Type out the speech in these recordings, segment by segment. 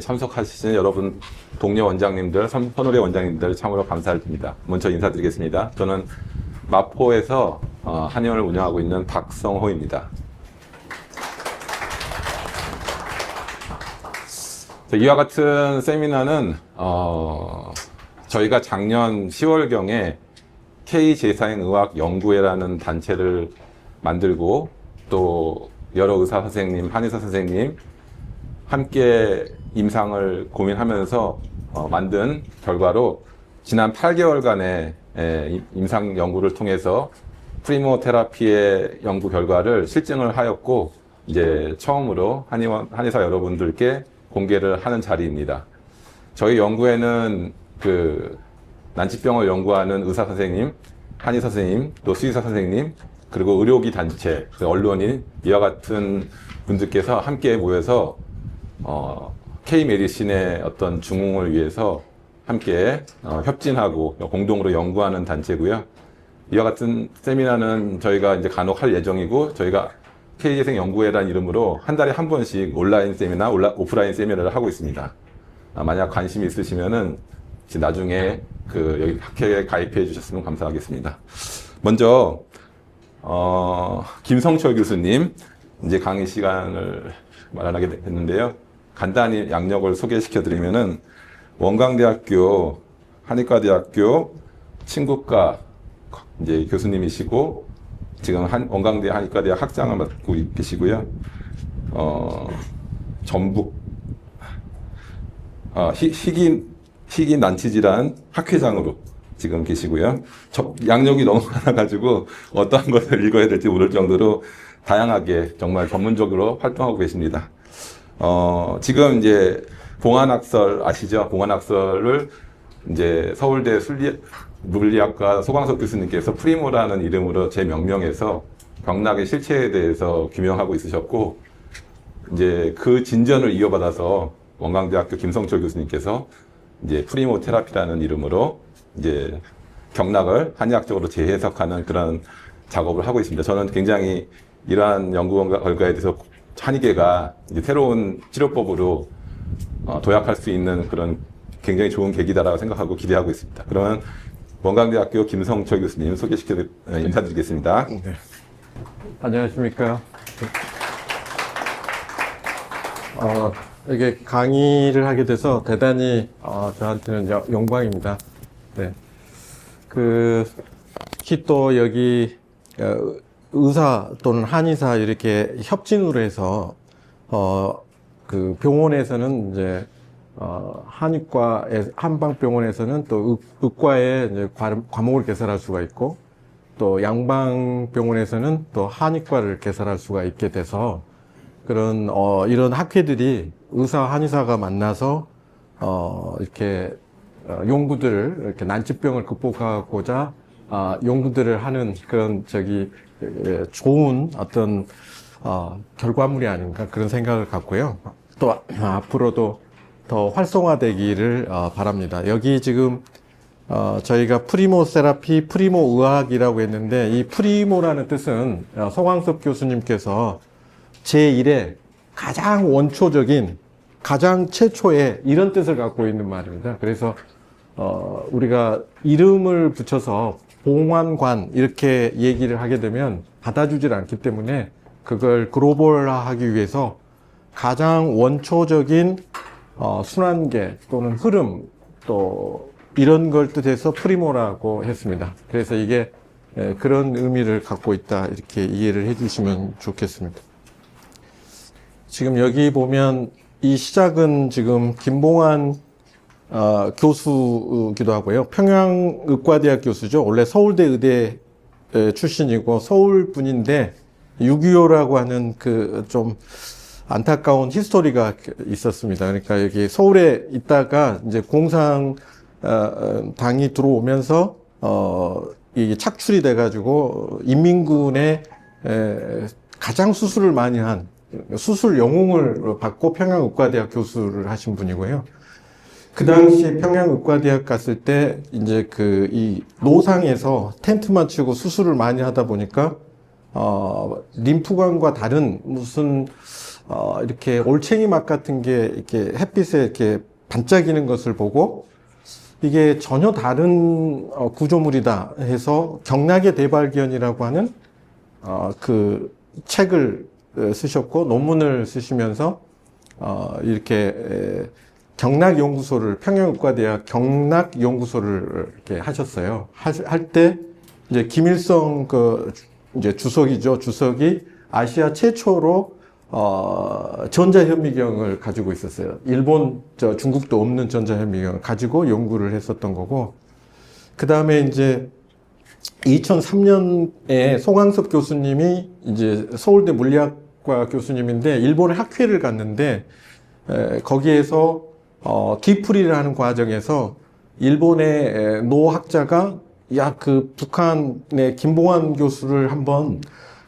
참석하시는 여러분 동료 원장님들, 선후배 원장님들 참으로 감사를 드립니다. 먼저 인사드리겠습니다. 저는 마포에서 한의원을 운영하고 있는 박성호입니다. 이와 같은 세미나는 저희가 작년 10월경에 K재사행의학연구회라는 단체를 만들고 또 여러 의사 선생님, 한의사 선생님 함께 임상을 고민하면서 만든 결과로 지난 8개월간의 임상 연구를 통해서 프리모 테라피의 연구 결과를 실증을 하였고 이제 처음으로 한의사 여러분들께 공개를 하는 자리입니다. 저희 연구에는 난치병을 연구하는 의사 선생님, 한의사 선생님, 또 수의사 선생님, 그리고 의료기 단체, 언론인 이와 같은 분들께서 함께 모여서 K-메디신의 어떤 중흥을 위해서 함께 협진하고 공동으로 연구하는 단체고요. 이와 같은 세미나는 저희가 이제 간혹 할 예정이고 저희가 K재생 연구회라는 이름으로 한 달에 한 번씩 온라인 세미나, 오프라인 세미나를 하고 있습니다. 만약 관심이 있으시면은 나중에 여기 학회에 가입해 주셨으면 감사하겠습니다. 먼저 김성철 교수님 이제 강의 시간을 마련하게 됐는데요. 간단히 양력을 소개시켜 드리면은 원광대학교 한의과대학교 친구과 이제 교수님이시고 지금 원광대 한의과대학 학장을 맡고 계시고요. 전북 희귀 난치질환 학회장으로 지금 계시고요. 양력이 너무 많아가지고 어떠한 것을 읽어야 될지 모를 정도로 다양하게 정말 전문적으로 활동하고 계십니다. 지금 이제 봉안학설 아시죠? 봉안학설을 이제 서울대 물리학과 소광석 교수님께서 프리모라는 이름으로 재명명해서 경락의 실체에 대해서 규명하고 있으셨고, 이제 그 진전을 이어받아서 원광대학교 김성철 교수님께서 이제 프리모 테라피라는 이름으로 이제 경락을 한의학적으로 재해석하는 그런 작업을 하고 있습니다. 저는 굉장히 이러한 연구 결과에 대해서 한의계가 이제 새로운 치료법으로 도약할 수 있는 그런 굉장히 좋은 계기다라고 생각하고 기대하고 있습니다. 그러면 원광대학교 김성철 교수님 인사드리겠습니다. 네. 안녕하십니까. 이게 강의를 하게 돼서 대단히 저한테는 영광입니다. 네. 특히 또 여기 의사 또는 한의사 이렇게 협진으로 해서 병원에서는 이제 한방병원에서는 또 의과에 이제 과목을 개설할 수가 있고, 또 양방병원에서는 또 한의과를 개설할 수가 있게 돼서 그런 이런 학회들이 의사 한의사가 만나서 이렇게 연구들을 이렇게 난치병을 극복하고자 연구들을 하는 그런 좋은 어떤 결과물이 아닌가 그런 생각을 갖고요. 또 앞으로도 더 활성화되기를 바랍니다. 여기 지금 저희가 프리모 세라피, 프리모 의학이라고 했는데, 이 프리모라는 뜻은 소광섭 교수님께서 제1의 가장 원초적인, 가장 최초의 이런 뜻을 갖고 있는 말입니다. 그래서 우리가 이름을 붙여서 봉환관 이렇게 얘기를 하게 되면 받아주질 않기 때문에 그걸 글로벌화하기 위해서 가장 원초적인 순환계 또는 흐름 또 이런 걸 뜻해서 프리모라고 했습니다. 그래서 이게 그런 의미를 갖고 있다 이렇게 이해를 해주시면 좋겠습니다. 지금 여기 보면 이 시작은 지금 김봉환 교수기도 하고요. 평양의과대학 교수죠. 원래 서울대 의대 출신이고 서울 분인데 6.25라고 하는 좀 안타까운 히스토리가 있었습니다. 그러니까 여기 서울에 있다가 이제 공산당이 들어오면서 이게 착출이 돼가지고 인민군에 가장 수술을 많이 한 수술 영웅을 받고 평양의과대학 교수를 하신 분이고요. 그 당시 평양의과대학 갔을 때 이제 이 노상에서 텐트만 치고 수술을 많이 하다 보니까 림프관과 다른 무슨 이렇게 올챙이 맛 같은 게 이렇게 햇빛에 이렇게 반짝이는 것을 보고 이게 전혀 다른 구조물이다 해서 경락의 대발견이라고 하는 그 책을 쓰셨고 논문을 쓰시면서 이렇게 경락연구소를 평양의과대학 경락연구소를 이렇게 하셨어요. 할 때 이제 김일성 그 이제 주석이죠. 주석이 아시아 최초로 전자현미경을 가지고 있었어요. 일본, 중국도 없는 전자현미경을 가지고 연구를 했었던 거고, 그 다음에 이제 2003년에 송광섭 교수님이 이제 서울대 물리학과 교수님인데 일본에 학회를 갔는데 거기에서 뒤풀이를 하는 과정에서 일본의 노 학자가 그 북한의 김봉환 교수를 한번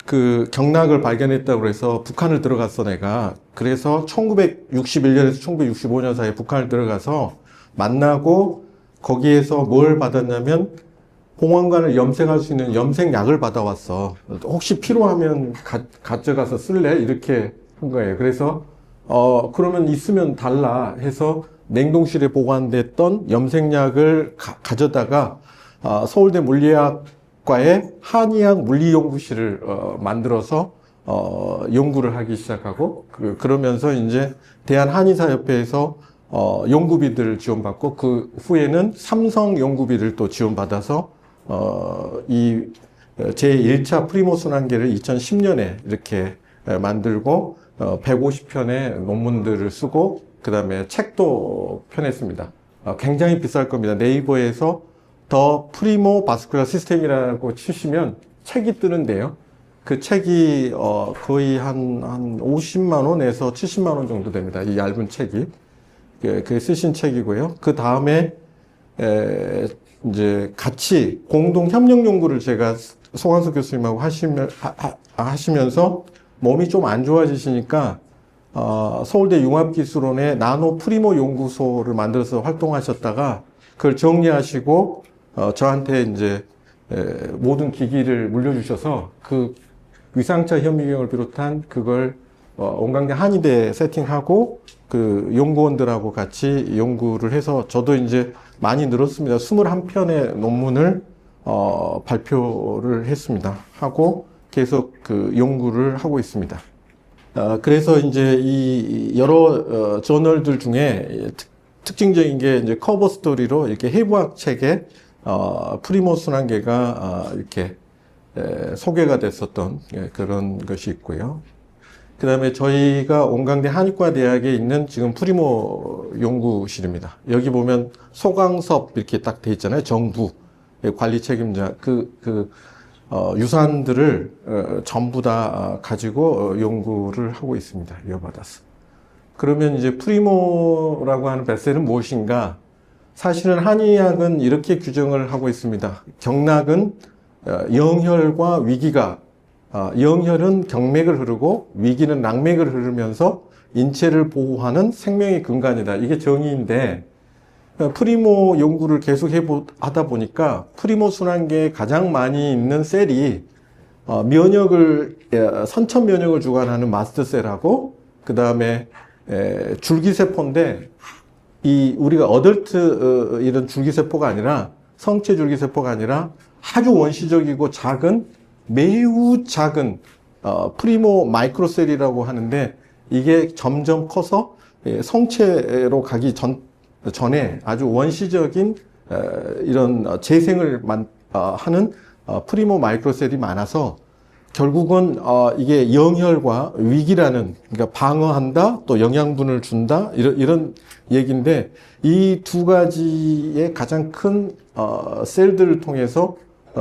그 경락을 발견했다고 해서 북한을 들어갔어, 내가. 그래서 1961년에서 1965년 사이에 북한을 들어가서 만나고 거기에서 뭘 받았냐면 봉황관을 염색할 수 있는 염색약을 받아왔어. 혹시 필요하면 가져가서 쓸래? 이렇게 한 거예요. 그래서 그러면 있으면 달라 해서 냉동실에 보관됐던 염색약을 가져다가 서울대 물리학과의 한의학 물리연구실을 만들어서 연구를 하기 시작하고 그러면서 이제 대한한의사협회에서 연구비들을 지원받고 그 후에는 삼성 연구비를 또 지원받아서 이 제1차 프리모 순환계를 2010년에 이렇게 만들고 150편의 논문들을 쓰고 그 다음에 책도 펴냈습니다. 굉장히 비쌀 겁니다. 네이버에서 더 프리모 바스큘라 시스템이라고 치시면 책이 뜨는데요. 그 책이 거의 한 50만 원에서 70만 원 정도 됩니다. 이 얇은 책이. 그 쓰신 책이고요. 그 다음에 이제 같이 공동 협력 연구를 제가 송광섭 교수님하고 하시면서 몸이 좀 안 좋아지시니까 서울대 융합기술원의 나노 프리모 연구소를 만들어서 활동하셨다가 그걸 정리하시고 저한테 이제 모든 기기를 물려주셔서 그 위상차 현미경을 비롯한 그걸 원광대 한의대 세팅하고 그 연구원들하고 같이 연구를 해서 저도 이제 많이 늘었습니다. 21편의 논문을 발표를 했습니다. 하고 계속 그 연구를 하고 있습니다. 그래서 이제 이 여러 저널들 중에 특징적인 게 이제 커버 스토리로 이렇게 해부학 책에 프리모 순환계가 이렇게 소개가 됐었던 그런 것이 있고요. 그 다음에 저희가 온강대 한의과대학에 있는 지금 프리모 연구실입니다. 여기 보면 소강섭 이렇게 딱 돼 있잖아요. 정부 관리 책임자 유산들을 전부 다 가지고 연구를 하고 있습니다. 이어받아서. 그러면 이제 프리모라고 하는 뱃셀은 무엇인가? 사실은 한의학은 이렇게 규정을 하고 있습니다. 경락은 영혈과 위기가 영혈은 경맥을 흐르고 위기는 락맥을 흐르면서 인체를 보호하는 생명의 근간이다. 이게 정의인데 프리모 연구를 계속 하다 보니까 프리모 순환계에 가장 많이 있는 셀이 선천 면역을 주관하는 마스트셀하고 그 다음에 줄기세포인데 우리가 어덜트 이런 줄기세포가 아니라 성체 줄기세포가 아니라 아주 원시적이고 매우 작은 프리모 마이크로셀이라고 하는데 이게 점점 커서 성체로 가기 전에 아주 원시적인 이런 재생을 하는 프리모 마이크로셀이 많아서 결국은 이게 영혈과 위기라는, 그러니까 방어한다 또 영양분을 준다 이런 얘기인데 이 두 가지의 가장 큰 셀들을 통해서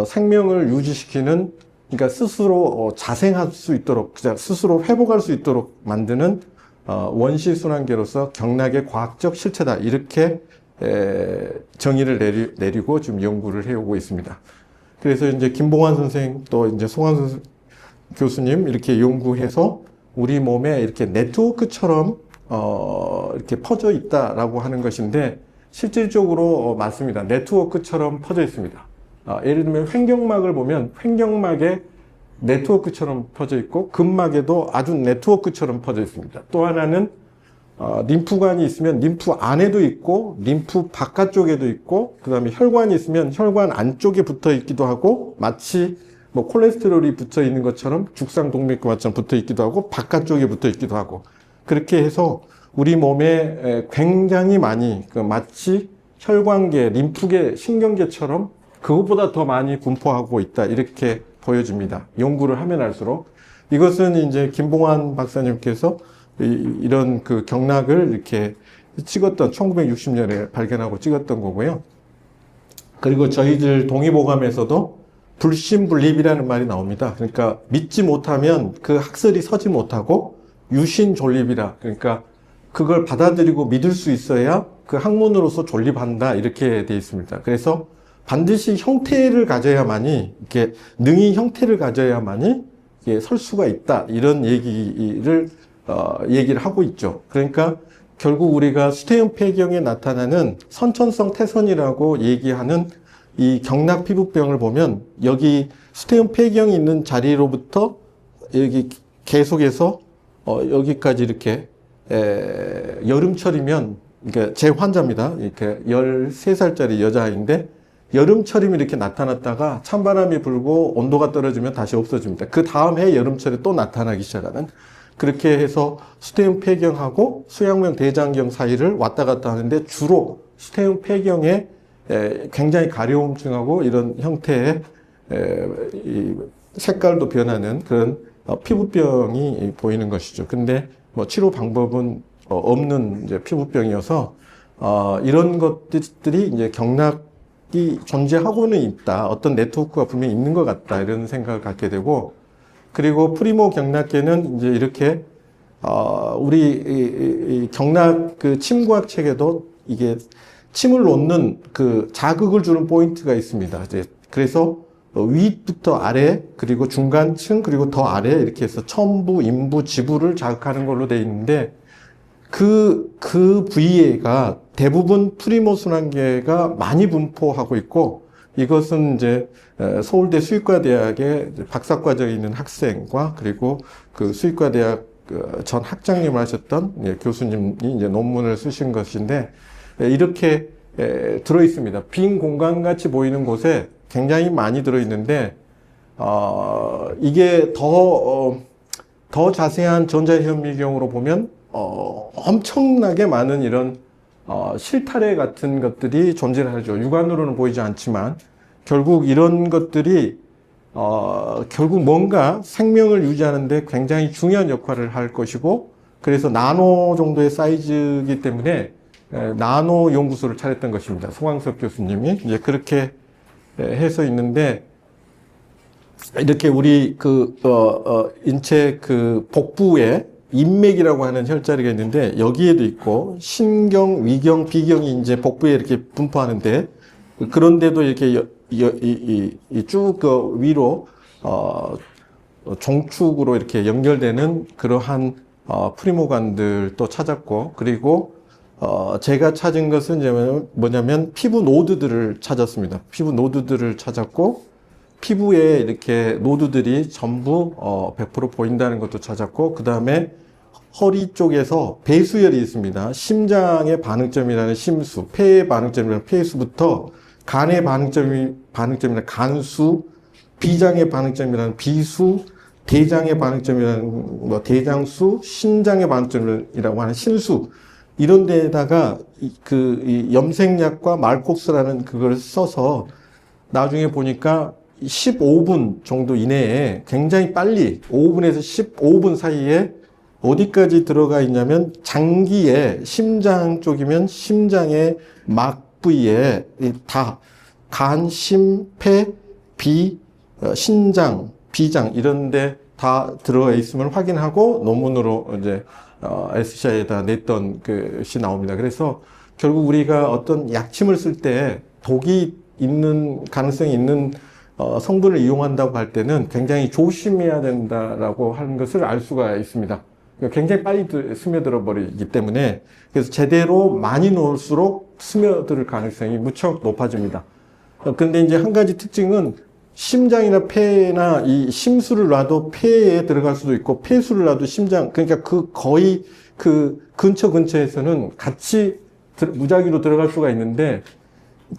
생명을 유지시키는, 그러니까 스스로 자생할 수 있도록, 스스로 회복할 수 있도록 만드는 원시 순환계로서 경락의 과학적 실체다, 이렇게 정의를 내리고 지금 연구를 해오고 있습니다. 그래서 이제 김봉환 선생 또 이제 송환 교수님 이렇게 연구해서 우리 몸에 이렇게 네트워크처럼 이렇게 퍼져 있다라고 하는 것인데 실질적으로 맞습니다. 네트워크처럼 퍼져 있습니다. 예를 들면 횡격막을 보면 횡격막에 네트워크처럼 퍼져 있고 근막에도 아주 네트워크처럼 퍼져 있습니다. 또 하나는 림프관이 있으면 림프 안에도 있고 림프 바깥쪽에도 있고 그다음에 혈관이 있으면 혈관 안쪽에 붙어 있기도 하고 마치 뭐 콜레스테롤이 붙어 있는 것처럼 죽상동맥과처럼 붙어 있기도 하고 바깥쪽에 붙어 있기도 하고 그렇게 해서 우리 몸에 굉장히 많이 마치 혈관계, 림프계, 신경계처럼 그것보다 더 많이 분포하고 있다 이렇게 보여집니다. 연구를 하면 할수록 이것은 이제 김봉환 박사님께서 이런 그 경락을 이렇게 찍었던 1960년에 발견하고 찍었던 거고요. 그리고 저희들 동의보감에서도 불신불립이라는 말이 나옵니다. 그러니까 믿지 못하면 그 학설이 서지 못하고 유신존립이라 그러니까 그걸 받아들이고 믿을 수 있어야 그 학문으로서 존립한다 이렇게 되어 있습니다. 그래서 반드시 형태를 가져야만이 이렇게 능히 형태를 가져야만이 이게 설 수가 있다 이런 얘기를 하고 있죠. 그러니까 결국 우리가 수태형 폐경에 나타나는 선천성 태선이라고 얘기하는 이 경락 피부병을 보면 여기 수태형 폐경이 있는 자리로부터 여기 계속해서 여기까지 이렇게 여름철이면 그러니까 제 환자입니다. 이렇게 13살짜리 여자아이인데 여름철이면 이렇게 나타났다가 찬바람이 불고 온도가 떨어지면 다시 없어집니다. 그 다음 해 여름철에 또 나타나기 시작하는 그렇게 해서 수태형 폐경하고 수양명 대장경 사이를 왔다 갔다 하는데 주로 수태형 폐경에 굉장히 가려움증하고 이런 형태의 이 색깔도 변하는 그런 피부병이 보이는 것이죠. 근데 뭐 치료 방법은 없는 이제 피부병이어서 이런 것들이 이제 경락이 존재하고는 있다. 어떤 네트워크가 분명히 있는 것 같다. 이런 생각을 갖게 되고 그리고 프리모 경락계는 이제 이렇게 우리 이 경락 그 침구학 책에도 이게 침을 놓는 그 자극을 주는 포인트가 있습니다. 이제 그래서 윗부터 아래 그리고 중간층 그리고 더 아래 이렇게 해서 첨부, 인부, 지부를 자극하는 걸로 되어 있는데 그 부위가 대부분 프리모 순환계가 많이 분포하고 있고 이것은 이제 서울대 수의과대학의 박사과정에 있는 학생과 그리고 그 수의과대학 전 학장님을 하셨던 교수님이 이제 논문을 쓰신 것인데 이렇게 들어 있습니다. 빈 공간 같이 보이는 곳에 굉장히 많이 들어 있는데 이게 더 자세한 전자현미경으로 보면 엄청나게 많은 이런 실타래 같은 것들이 존재하죠. 육안으로는 보이지 않지만 결국 이런 것들이 결국 뭔가 생명을 유지하는데 굉장히 중요한 역할을 할 것이고 그래서 나노 정도의 사이즈이기 때문에 나노 연구소를 차렸던 것입니다. 송광석 교수님이 이제 그렇게 해서 있는데 이렇게 우리 인체 그 복부에 인맥이라고 하는 혈자리가 있는데 여기에도 있고 신경, 위경, 비경이 이제 복부에 이렇게 분포하는데 그런데도 이렇게 쭉 위로 종축으로 이렇게 연결되는 그러한 프리모관들도 찾았고 그리고 제가 찾은 것은 뭐냐면 피부 노드들을 찾았습니다. 피부 노드들을 찾았고 피부에 이렇게 노드들이 전부 100% 보인다는 것도 찾았고 그 다음에 허리 쪽에서 배수혈이 있습니다. 심장의 반응점이라는 심수, 폐의 반응점이라는 폐수부터 간의 반응점이라는 간수, 비장의 반응점이라는 비수, 대장의 반응점이라는 대장수, 신장의 반응점이라고 하는 신수 이런 데다가 이 염색약과 말콕스라는 그걸 써서 나중에 보니까 15분 정도 이내에 굉장히 빨리 5분에서 15분 사이에 어디까지 들어가 있냐면 장기에 심장 쪽이면 심장의 막 부위에 다 간, 심, 폐, 비, 신장, 비장 이런 데 다 들어가 있음을 확인하고 논문으로 이제 SCI에다 냈던 것이 나옵니다. 그래서 결국 우리가 어떤 약침을 쓸 때 독이 있는 가능성이 있는 성분을 이용한다고 할 때는 굉장히 조심해야 된다라고 하는 것을 알 수가 있습니다. 굉장히 빨리 스며들어 버리기 때문에 그래서 제대로 많이 넣을수록 스며들 가능성이 무척 높아집니다. 근데 이제 한 가지 특징은 심장이나 폐나 이 심수를 놔도 폐에 들어갈 수도 있고 폐수를 놔도 심장, 그러니까 그 거의 그 근처에서는 같이 무작위로 들어갈 수가 있는데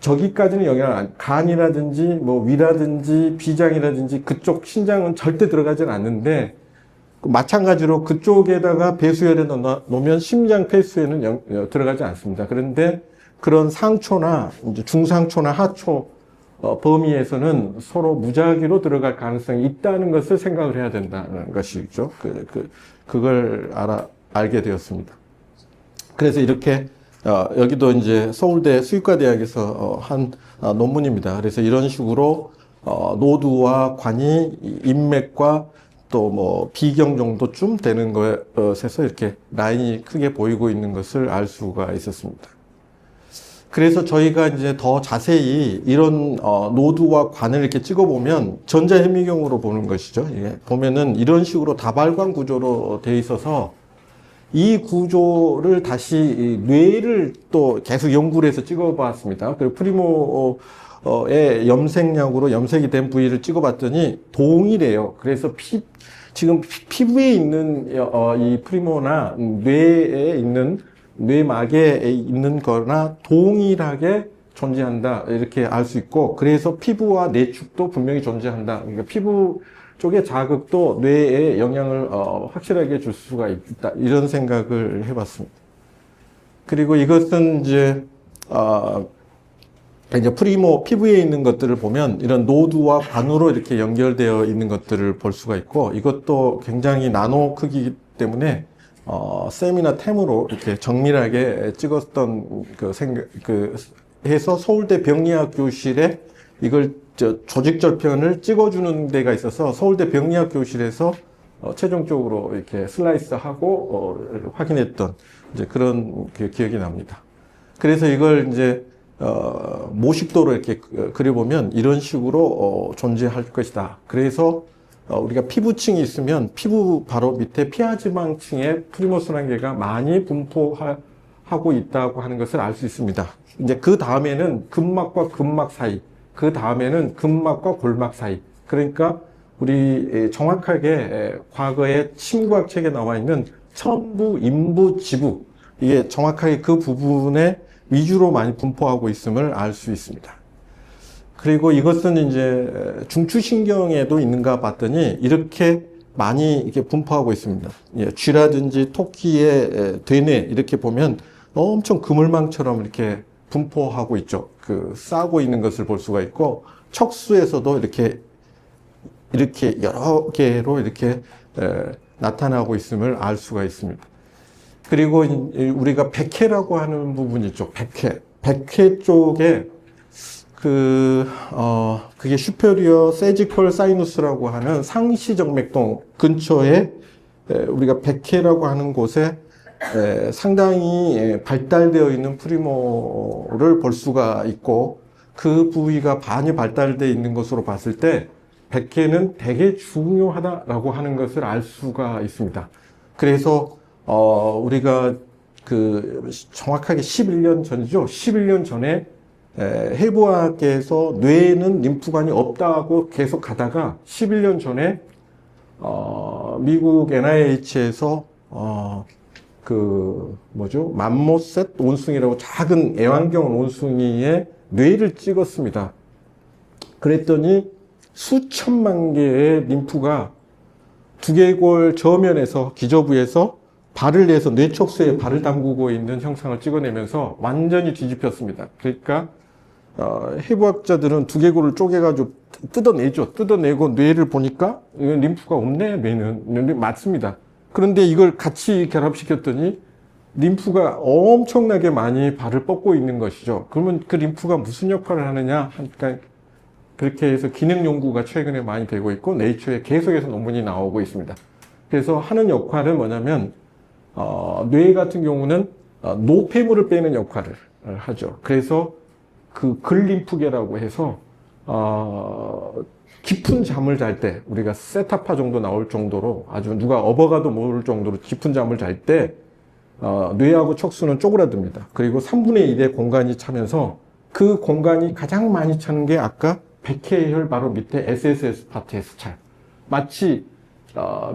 저기까지는 영향을 간이라든지 뭐 위라든지 비장이라든지 그쪽 신장은 절대 들어가진 않는데 마찬가지로 그쪽에다가 배수혈에 놓으면 심장 폐수에는 들어가지 않습니다. 그런데 그런 상초나 이제 중상초나 하초 범위에서는 서로 무작위로 들어갈 가능성이 있다는 것을 생각을 해야 된다는 것이죠. 그걸 알게 되었습니다. 그래서 이렇게 여기도 이제 서울대 수의과대학에서 한 논문입니다. 그래서 이런 식으로 노두와 관이 인맥과 또 뭐 비경 정도쯤 되는 것에서 이렇게 라인이 크게 보이고 있는 것을 알 수가 있었습니다. 그래서 저희가 이제 더 자세히 이런 노두와 관을 이렇게 찍어보면 전자현미경으로 보는 것이죠. 예. 보면은 이런 식으로 다발관 구조로 되어 있어서 이 구조를 다시 뇌를 또 계속 연구를 해서 찍어봤습니다. 그리고 프리모의 염색약으로 염색이 된 부위를 찍어봤더니 동일해요. 그래서 지금 피부에 있는 이 프리모나 뇌에 있는 뇌막에 있는 거나 동일하게 존재한다 이렇게 알 수 있고 그래서 피부와 뇌축도 분명히 존재한다. 그러니까 피부 쪽의 자극도 뇌에 영향을 확실하게 줄 수가 있다. 이런 생각을 해봤습니다. 그리고 이것은 이제 프리모 피부에 있는 것들을 보면 이런 노두와 관으로 이렇게 연결되어 있는 것들을 볼 수가 있고 이것도 굉장히 나노 크기이기 때문에 셈이나 템으로 이렇게 정밀하게 찍었던 해서 서울대 병리학 교실에 이걸 조직절편을 찍어주는 데가 있어서 서울대 병리학 교실에서 최종적으로 이렇게 슬라이스하고 확인했던 이제 그런 기억이 납니다. 그래서 이걸 이제 모식도로 이렇게 그려보면 이런 식으로 존재할 것이다. 그래서 우리가 피부층이 있으면 피부 바로 밑에 피하지방층에 프리모순환계가 많이 분포하고 있다고 하는 것을 알 수 있습니다. 이제 그 다음에는 근막과 근막 사이, 그 다음에는 근막과 골막 사이. 그러니까 우리 정확하게 과거에 심구학 책에 나와 있는 천부, 인부, 지부 이게 정확하게 그 부분에 위주로 많이 분포하고 있음을 알 수 있습니다. 그리고 이것은 이제 중추신경에도 있는가 봤더니 이렇게 많이 이렇게 분포하고 있습니다. 예, 쥐라든지 토끼의 되뇌 이렇게 보면 엄청 그물망처럼 이렇게 분포하고 있죠. 싸고 있는 것을 볼 수가 있고 척수에서도 이렇게 여러 개로 이렇게 나타나고 있음을 알 수가 있습니다. 그리고 우리가 백회라고 하는 부분이 있죠. 백회 쪽에 그게 슈페리어 세지컬 사이누스라고 하는 상시정맥동 근처에 우리가 백회라고 하는 곳에 상당히 발달되어 있는 프리모를 볼 수가 있고 그 부위가 많이 발달되어 있는 것으로 봤을 때 백회는 되게 중요하다라고 하는 것을 알 수가 있습니다. 그래서 우리가 정확하게 11년 전이죠. 11년 전에 해부학에서 뇌에는 림프관이 없다고 계속 가다가 11년 전에 미국 NIH에서 맘모셋 온숭이라고 작은 애완경 온숭이의 뇌를 찍었습니다. 그랬더니 수천만 개의 림프가 두개골 저면에서 기저부에서 발을 내서 뇌척수에 발을 담그고 있는 형상을 찍어내면서 완전히 뒤집혔습니다. 그러니까 해부학자들은 두개골을 쪼개가지고 뜯어내죠. 뜯어내고 뇌를 보니까 림프가 없네. 뇌는 맞습니다. 그런데 이걸 같이 결합시켰더니 림프가 엄청나게 많이 발을 뻗고 있는 것이죠. 그러면 그 림프가 무슨 역할을 하느냐? 그러니까 그렇게 해서 기능 연구가 최근에 많이 되고 있고 네이처에 계속해서 논문이 나오고 있습니다. 그래서 하는 역할은 뭐냐면 뇌 같은 경우는 노폐물을 빼는 역할을 하죠. 그래서 근림프계라고 해서 깊은 잠을 잘 때 우리가 세타파 정도 나올 정도로 아주 누가 업어가도 모를 정도로 깊은 잠을 잘 때 뇌하고 척수는 쪼그라듭니다. 그리고 3분의 1의 공간이 차면서 그 공간이 가장 많이 차는 게 아까 백회혈 바로 밑에 SSS 파트에서 차요. 마치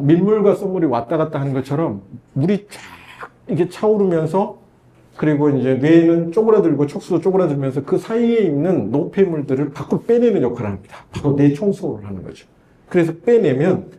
민물과 썰물이 왔다 갔다 하는 것처럼 물이 쫙 이게 차오르면서 그리고 이제 뇌는 쪼그라들고 척수도 쪼그라들면서 그 사이에 있는 노폐물들을 밖으로 빼내는 역할을 합니다. 바로 뇌 청소를 하는 거죠. 그래서 빼내면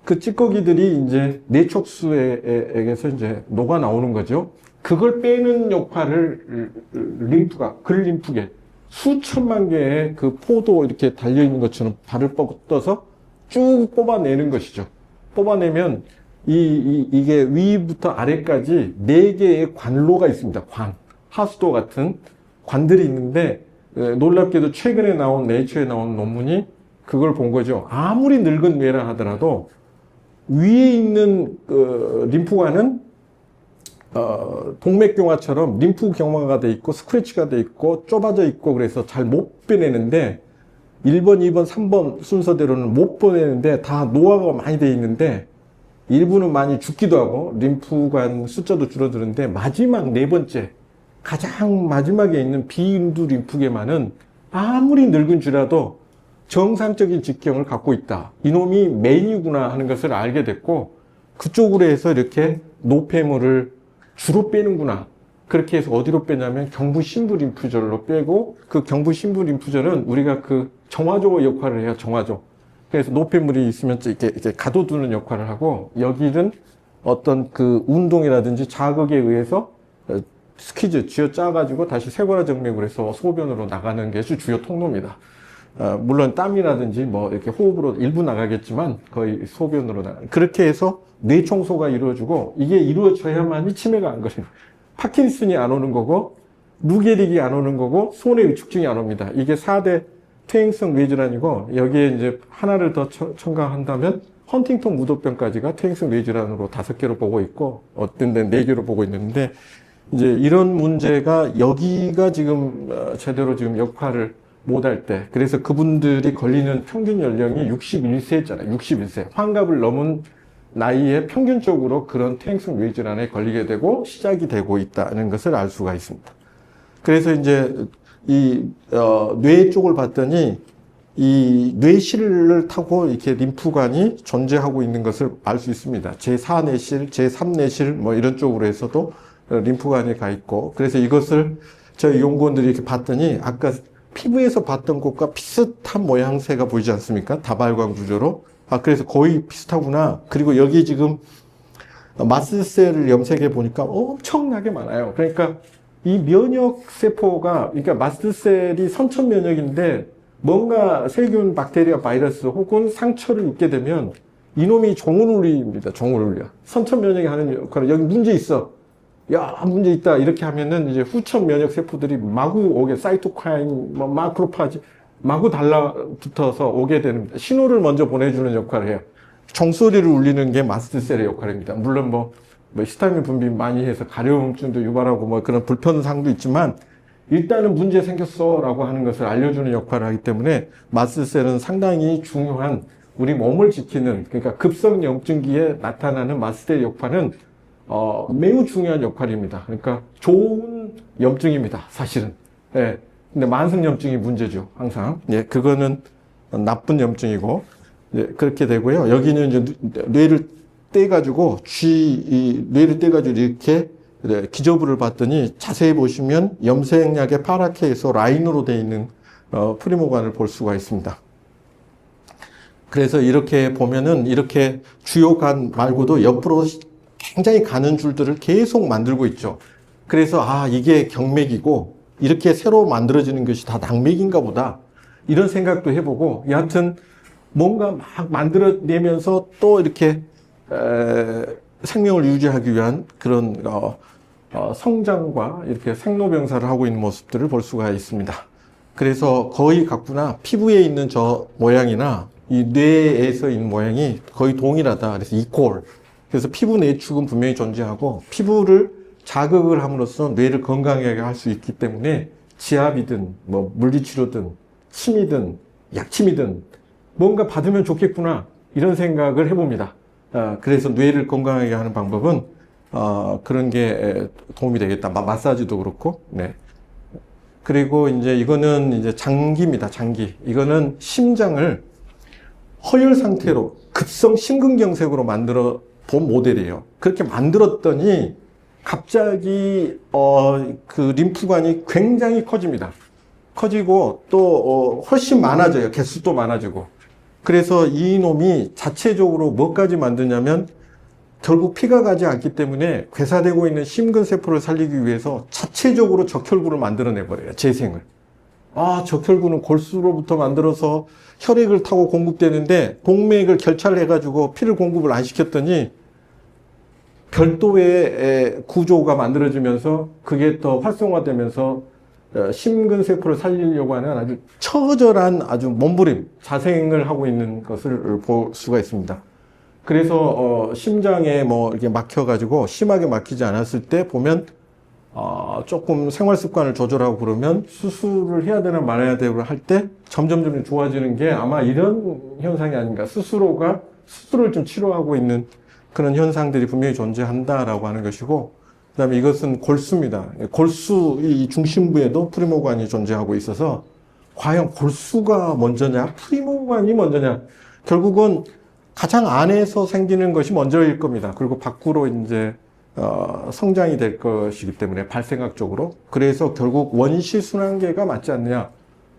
그 찌꺼기들이 이제 뇌 척수에게서 이제 녹아 나오는 거죠. 그걸 빼는 역할을 림프가, 근림프계, 수천만 개의 그 포도 이렇게 달려있는 것처럼 발을 뻗어서 쭉 뽑아내는 것이죠. 뽑아내면 이게 위부터 아래까지 4개의 관로가 있습니다. 하수도 같은 관들이 있는데, 놀랍게도 최근에 나온 네이처에 나온 논문이 그걸 본 거죠. 아무리 늙은 뇌라 하더라도 위에 있는 림프관은 동맥경화처럼 림프 경화가 돼 있고 스크래치가 돼 있고 좁아져 있고 그래서 잘 못 빼내는데 1번, 2번, 3번 순서대로는 못 빼내는데 다 노화가 많이 돼 있는데 일부는 많이 죽기도 하고 림프관 숫자도 줄어드는데 마지막 4번째 가장 마지막에 있는 비인두 림프계만은 아무리 늙은 쥐라도 정상적인 직경을 갖고 있다. 이놈이 맨이구나 하는 것을 알게 됐고 그쪽으로 해서 이렇게 노폐물을 주로 빼는구나. 그렇게 해서 어디로 빼냐면 경부신부 림프절로 빼고 그 경부신부 림프절은 우리가 그 정화조 역할을 해요. 정화조. 그래서 노폐물이 있으면 이렇게 가둬두는 역할을 하고 여기는 어떤 그 운동이라든지 자극에 의해서 스퀴즈 쥐어짜가지고 다시 쇄골화 정맥으로 해서 소변으로 나가는 게 주요 통로입니다. 물론 땀이라든지 뭐 이렇게 호흡으로 일부 나가겠지만 거의 소변으로 그렇게 해서 뇌 청소가 이루어지고 이게 이루어져야만이 치매가 안 걸려요. 파킨슨이 안 오는 거고 루게릭이 안 오는 거고 손의 위축증이 안 옵니다. 이게 4대 퇴행성 뇌질환이고 여기에 이제 하나를 더 첨가한다면 헌팅턴 무도병까지가 퇴행성 뇌질환으로 5개로 보고 있고 어떤 데는 4개로 보고 있는데 이제 이런 문제가 여기가 지금 제대로 지금 역할을 못할 때 그래서 그분들이 걸리는 평균 연령이 61세잖아요. 61세 환갑을 넘은 나이에 평균적으로 그런 퇴행성 뇌질환에 걸리게 되고 시작이 되고 있다는 것을 알 수가 있습니다. 그래서 이제 뇌 쪽을 봤더니 이 뇌실을 타고 이렇게 림프관이 존재하고 있는 것을 알 수 있습니다. 제4뇌실, 제3뇌실 뭐 이런 쪽으로 해서도 림프관이 가 있고 그래서 이것을 저희 연구원들이 이렇게 봤더니 아까 피부에서 봤던 것과 비슷한 모양새가 보이지 않습니까? 다발관 구조로. 그래서 거의 비슷하구나. 그리고 여기 지금 마스트셀을 염색해 보니까 엄청나게 많아요. 그러니까 이 면역세포가, 그러니까 마스트셀이 선천 면역인데 뭔가 세균, 박테리아, 바이러스 혹은 상처를 입게 되면 이놈이 종을 울립니다. 종을 울려. 선천 면역이 하는 역할을 여기 문제 있어. 야, 문제 있다. 이렇게 하면은 이제 후천 면역 세포들이 마구 오게, 사이토카인, 뭐 마크로파지, 마구 달라붙어서 오게 되는, 신호를 먼저 보내주는 역할을 해요. 종소리를 울리는 게 마스트셀의 역할입니다. 물론 뭐 히스타민 분비 많이 해서 가려움증도 유발하고 뭐 그런 불편사항도 있지만, 일단은 문제 생겼어 라고 하는 것을 알려주는 역할을 하기 때문에 마스트셀은 상당히 중요한 우리 몸을 지키는, 그러니까 급성염증기에 나타나는 마스트셀 역할은 매우 중요한 역할입니다. 그러니까 좋은 염증입니다. 사실은. 예. 근데 만성염증이 문제죠. 항상. 예. 그거는 나쁜 염증이고, 예. 그렇게 되고요. 여기는 이제 뇌를 떼가지고, 뇌를 떼가지고 이렇게 기저부를 봤더니 자세히 보시면 염색약의 파랗게 해서 라인으로 되어 있는 프리모관을 볼 수가 있습니다. 그래서 이렇게 보면은 이렇게 주요 간 말고도 옆으로 굉장히 가는 줄들을 계속 만들고 있죠. 그래서 이게 경맥이고 이렇게 새로 만들어지는 것이 다 낙맥인가 보다 이런 생각도 해보고 여하튼 뭔가 막 만들어내면서 또 이렇게 생명을 유지하기 위한 그런 성장과 이렇게 생로병사를 하고 있는 모습들을 볼 수가 있습니다. 그래서 거의 같구나. 피부에 있는 저 모양이나 이 뇌에서 있는 모양이 거의 동일하다. 그래서 이퀄. 그래서 피부 내축은 분명히 존재하고 피부를 자극을 함으로써 뇌를 건강하게 할 수 있기 때문에 지압이든 뭐 물리치료든 침이든 약침이든 뭔가 받으면 좋겠구나 이런 생각을 해봅니다. 그래서 뇌를 건강하게 하는 방법은 그런 게 도움이 되겠다. 마사지도 그렇고, 네. 그리고 이제 이거는 이제 장기입니다. 장기. 이거는 심장을 허혈 상태로 급성 심근경색으로 만들어 본 모델이에요. 그렇게 만들었더니 갑자기 그 림프관이 굉장히 커집니다. 커지고 또 훨씬 많아져요. 개수도 많아지고. 그래서 이놈이 자체적으로 뭐까지 만드냐면 결국 피가 가지 않기 때문에 괴사되고 있는 심근세포를 살리기 위해서 자체적으로 적혈구를 만들어내버려요. 재생을. 적혈구는 골수로부터 만들어서 혈액을 타고 공급되는데 동맥을 결찰을 해가지고 피를 공급을 안 시켰더니 별도의 구조가 만들어지면서 그게 더 활성화되면서 심근세포를 살리려고 하는 아주 처절한 아주 몸부림, 자생을 하고 있는 것을 볼 수가 있습니다. 그래서 심장에 뭐 이렇게 막혀가지고 심하게 막히지 않았을 때 보면 조금 생활 습관을 조절하고 그러면 수술을 해야 되나 말아야 되나 할 때 점점 좋아지는 게 아마 이런 현상이 아닌가. 스스로를 좀 치료하고 있는 그런 현상들이 분명히 존재한다라고 하는 것이고, 그 다음에 이것은 골수입니다. 골수 이 중심부에도 프리모관이 존재하고 있어서 과연 골수가 먼저냐, 프리모관이 먼저냐, 결국은 가장 안에서 생기는 것이 먼저일 겁니다. 그리고 밖으로 이제 성장이 될 것이기 때문에 발생학적으로. 그래서 결국 원시순환계가 맞지 않느냐.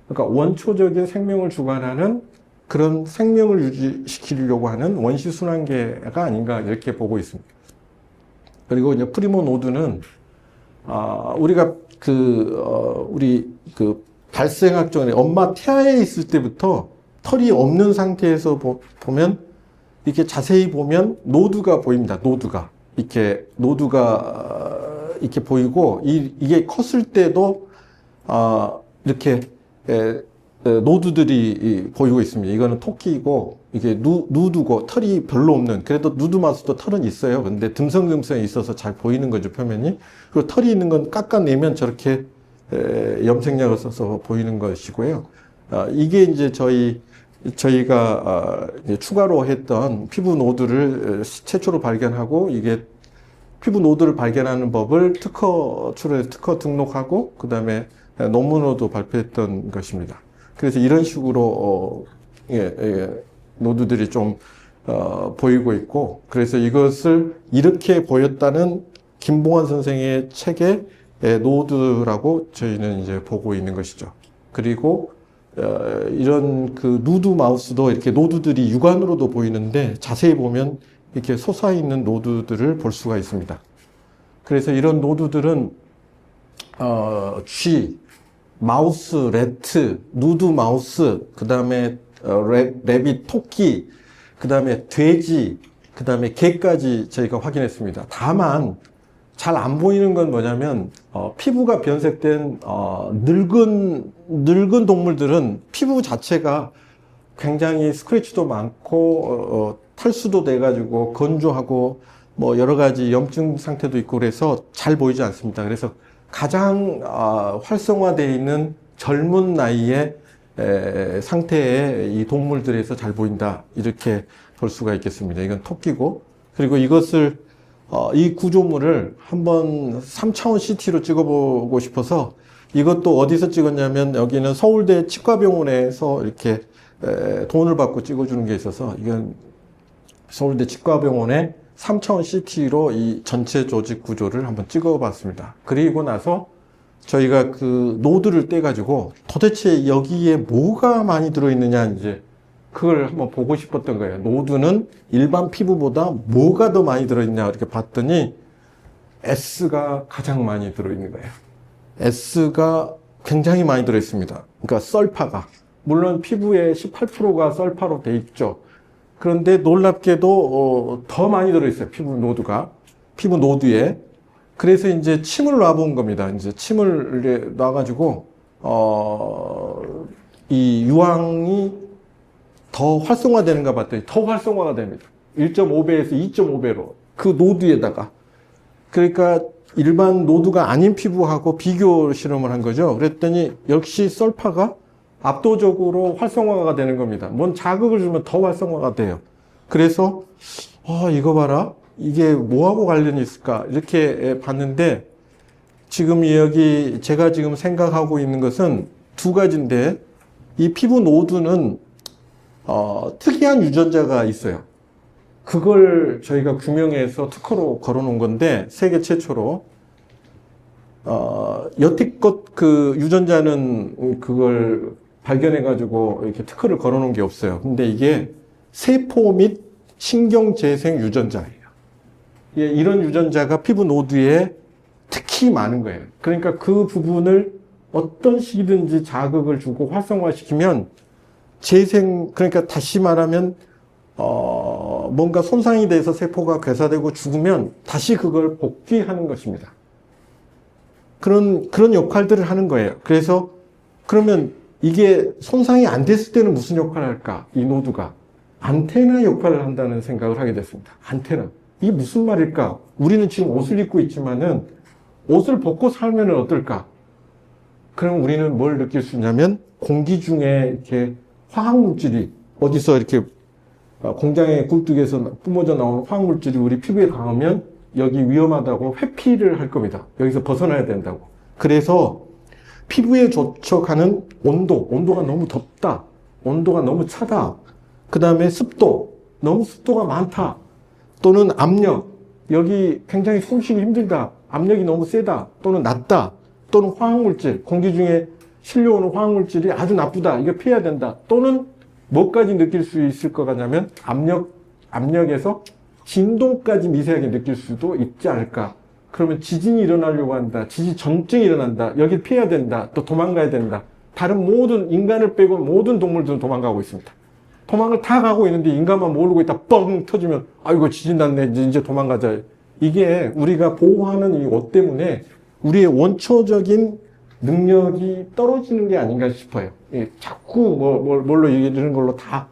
그러니까 원초적인 생명을 주관하는 그런 생명을 유지시키려고 하는 원시순환계가 아닌가 이렇게 보고 있습니다. 그리고 이제 프리모 노드는 우리가 우리 발생학적인 엄마 태아에 있을 때부터 털이 없는 상태에서 보면 이렇게 자세히 보면 노드가 보입니다. 노드가 이렇게 보이고 이게 컸을 때도 이렇게 노드들이 보이고 있습니다. 이거는 토끼이고 이게 누드고 털이 별로 없는, 그래도 누드마우스도 털은 있어요. 근데 듬성듬성이 있어서 잘 보이는 거죠, 표면이. 그리고 털이 있는 건 깎아내면 저렇게 염색약을 써서 보이는 것이고요. 이게 이제 저희가 이제 추가로 했던 피부 노드를 최초로 발견하고, 이게 피부 노드를 발견하는 법을 특허 등록하고 그 다음에 논문으로도 발표했던 것입니다. 그래서 이런 식으로 노드들이 좀 보이고 있고, 그래서 이것을 이렇게 보였다는 김봉환 선생의 책의 노드라고 저희는 이제 보고 있는 것이죠. 그리고 이런 그 누드 마우스도 이렇게 노드들이 육안으로도 보이는데 자세히 보면 이렇게 솟아있는 노드들을 볼 수가 있습니다. 그래서 이런 노드들은 쥐, 마우스, 래트, 누드 마우스, 그 다음에 래빗, 토끼, 그 다음에 돼지, 그 다음에 개까지 저희가 확인했습니다. 다만 잘 안 보이는 건 뭐냐면 피부가 변색된 늙은 동물들은 피부 자체가 굉장히 스크래치도 많고 탈수도 돼가지고 건조하고 뭐 여러 가지 염증 상태도 있고 그래서 잘 보이지 않습니다. 그래서 가장 활성화되어 있는 젊은 나이의 상태의 이 동물들에서 잘 보인다, 이렇게 볼 수가 있겠습니다. 이건 토끼고, 그리고 이것을 이 구조물을 한번 3차원 CT로 찍어보고 싶어서 이것도 어디서 찍었냐면 여기는 서울대 치과병원에서 이렇게 돈을 받고 찍어주는 게 있어서 이건 서울대 치과병원의 3차원 CT로 이 전체 조직 구조를 한번 찍어봤습니다. 그리고 나서 저희가 그 노드를 떼가지고 도대체 여기에 뭐가 많이 들어있느냐, 이제 그걸 한번 보고 싶었던 거예요. 노드는 일반 피부보다 뭐가 더 많이 들어있냐 이렇게 봤더니 S가 가장 많이 들어있는 거예요. S가 굉장히 많이 들어있습니다. 그러니까 썰파가. 물론 피부의 18%가 썰파로 돼 있죠. 그런데 놀랍게도 더 많이 들어있어요. 피부 노드에. 그래서 이제 침을 놔본 겁니다. 이제 침을 놔가지고 이 유황이 더 활성화되는가 봤더니 더 활성화가 됩니다. 1.5배에서 2.5배로 그 노드에다가. 그러니까 일반 노드가 아닌 피부하고 비교 실험을 한 거죠. 그랬더니 역시 썰파가 압도적으로 활성화가 되는 겁니다. 뭔 자극을 주면 더 활성화가 돼요. 그래서 이거 봐라, 이게 뭐하고 관련이 있을까 이렇게 봤는데 지금 여기 제가 지금 생각하고 있는 것은 두 가지인데 이 피부 노드는 특이한 유전자가 있어요. 그걸 저희가 규명해서 특허로 걸어놓은 건데 세계 최초로 여태껏 그 유전자는 그걸 발견해가지고 이렇게 특허를 걸어놓은 게 없어요. 근데 이게 세포 및 신경재생 유전자예요. 예, 이런 유전자가 피부 노드에 특히 많은 거예요. 그러니까 그 부분을 어떤 식이든지 자극을 주고 활성화시키면 그러니까 다시 말하면 뭔가 손상이 돼서 세포가 괴사되고 죽으면 다시 그걸 복귀하는 것입니다. 그런 역할들을 하는 거예요. 그래서 그러면 이게 손상이 안 됐을 때는 무슨 역할을 할까? 이 노드가 안테나 역할을 한다는 생각을 하게 됐습니다. 안테나. 이게 무슨 말일까? 우리는 지금 옷을 입고 있지만은 옷을 벗고 살면 어떨까? 그럼 우리는 뭘 느낄 수 있냐면 공기 중에 이렇게 화학물질이 어디서 이렇게 공장의 굴뚝에서 뿜어져 나오는 화학물질이 우리 피부에 닿으면 여기 위험하다고 회피를 할 겁니다. 여기서 벗어나야 된다고. 그래서 피부에 접촉하는 온도가 너무 덥다. 온도가 너무 차다. 그 다음에 너무 습도가 많다. 또는 압력, 여기 굉장히 숨쉬기 힘들다. 압력이 너무 세다. 또는 낮다. 또는 화학물질, 공기 중에 실려오는 화학물질이 아주 나쁘다. 이거 피해야 된다. 또는 뭐까지 느낄 수 있을 것 같냐면 압력에서 진동까지 미세하게 느낄 수도 있지 않을까. 그러면 지진이 일어나려고 한다. 지진 전증이 일어난다. 여기 피해야 된다. 또 도망가야 된다. 다른 모든 인간을 빼고 모든 동물들은 도망가고 있습니다. 도망을 다 가고 있는데 인간만 모르고 있다 뻥 터지면 아이고 지진 났네. 이제 도망가자. 이게 우리가 보호하는 이 옷 때문에 우리의 원초적인 능력이 떨어지는 게 아닌가 싶어요. 예, 자꾸 뭘로 이런 걸로 다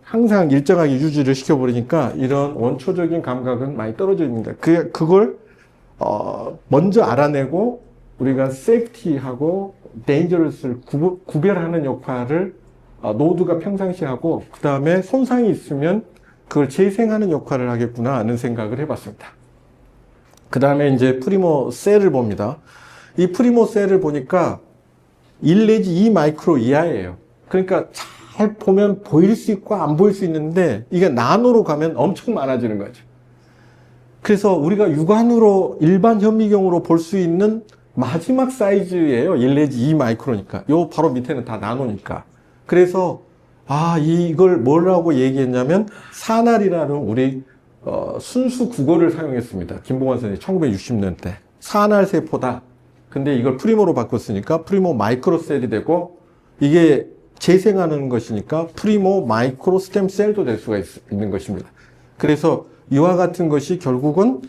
항상 일정하게 유지를 시켜버리니까 이런 원초적인 감각은 많이 떨어집니다. 그걸 먼저 알아내고 우리가 세이프티하고 데인저러스를 구별하는 역할을 노드가 평상시 하고 그 다음에 손상이 있으면 그걸 재생하는 역할을 하겠구나 하는 생각을 해봤습니다. 그 다음에 이제 프리모 셀을 봅니다. 이 프리모 셀을 보니까 1 내지 2 마이크로 이하예요. 그러니까 잘 보면 보일 수 있고 안 보일 수 있는데 이게 나노로 가면 엄청 많아지는 거죠. 그래서 우리가 육안으로 일반 현미경으로 볼 수 있는 마지막 사이즈예요. 1 내지 2 마이크로니까. 요 바로 밑에는 다 나노니까. 그래서 이걸 뭐라고 얘기했냐면 사날이라는 우리 순수 국어를 사용했습니다. 김봉환 선생님 1960년대. 사날 세포다. 근데 이걸 프리모로 바꿨으니까 프리모 마이크로셀이 되고 이게 재생하는 것이니까 프리모 마이크로 스템셀도 될 수가 있는 것입니다. 그래서 이와 같은 것이 결국은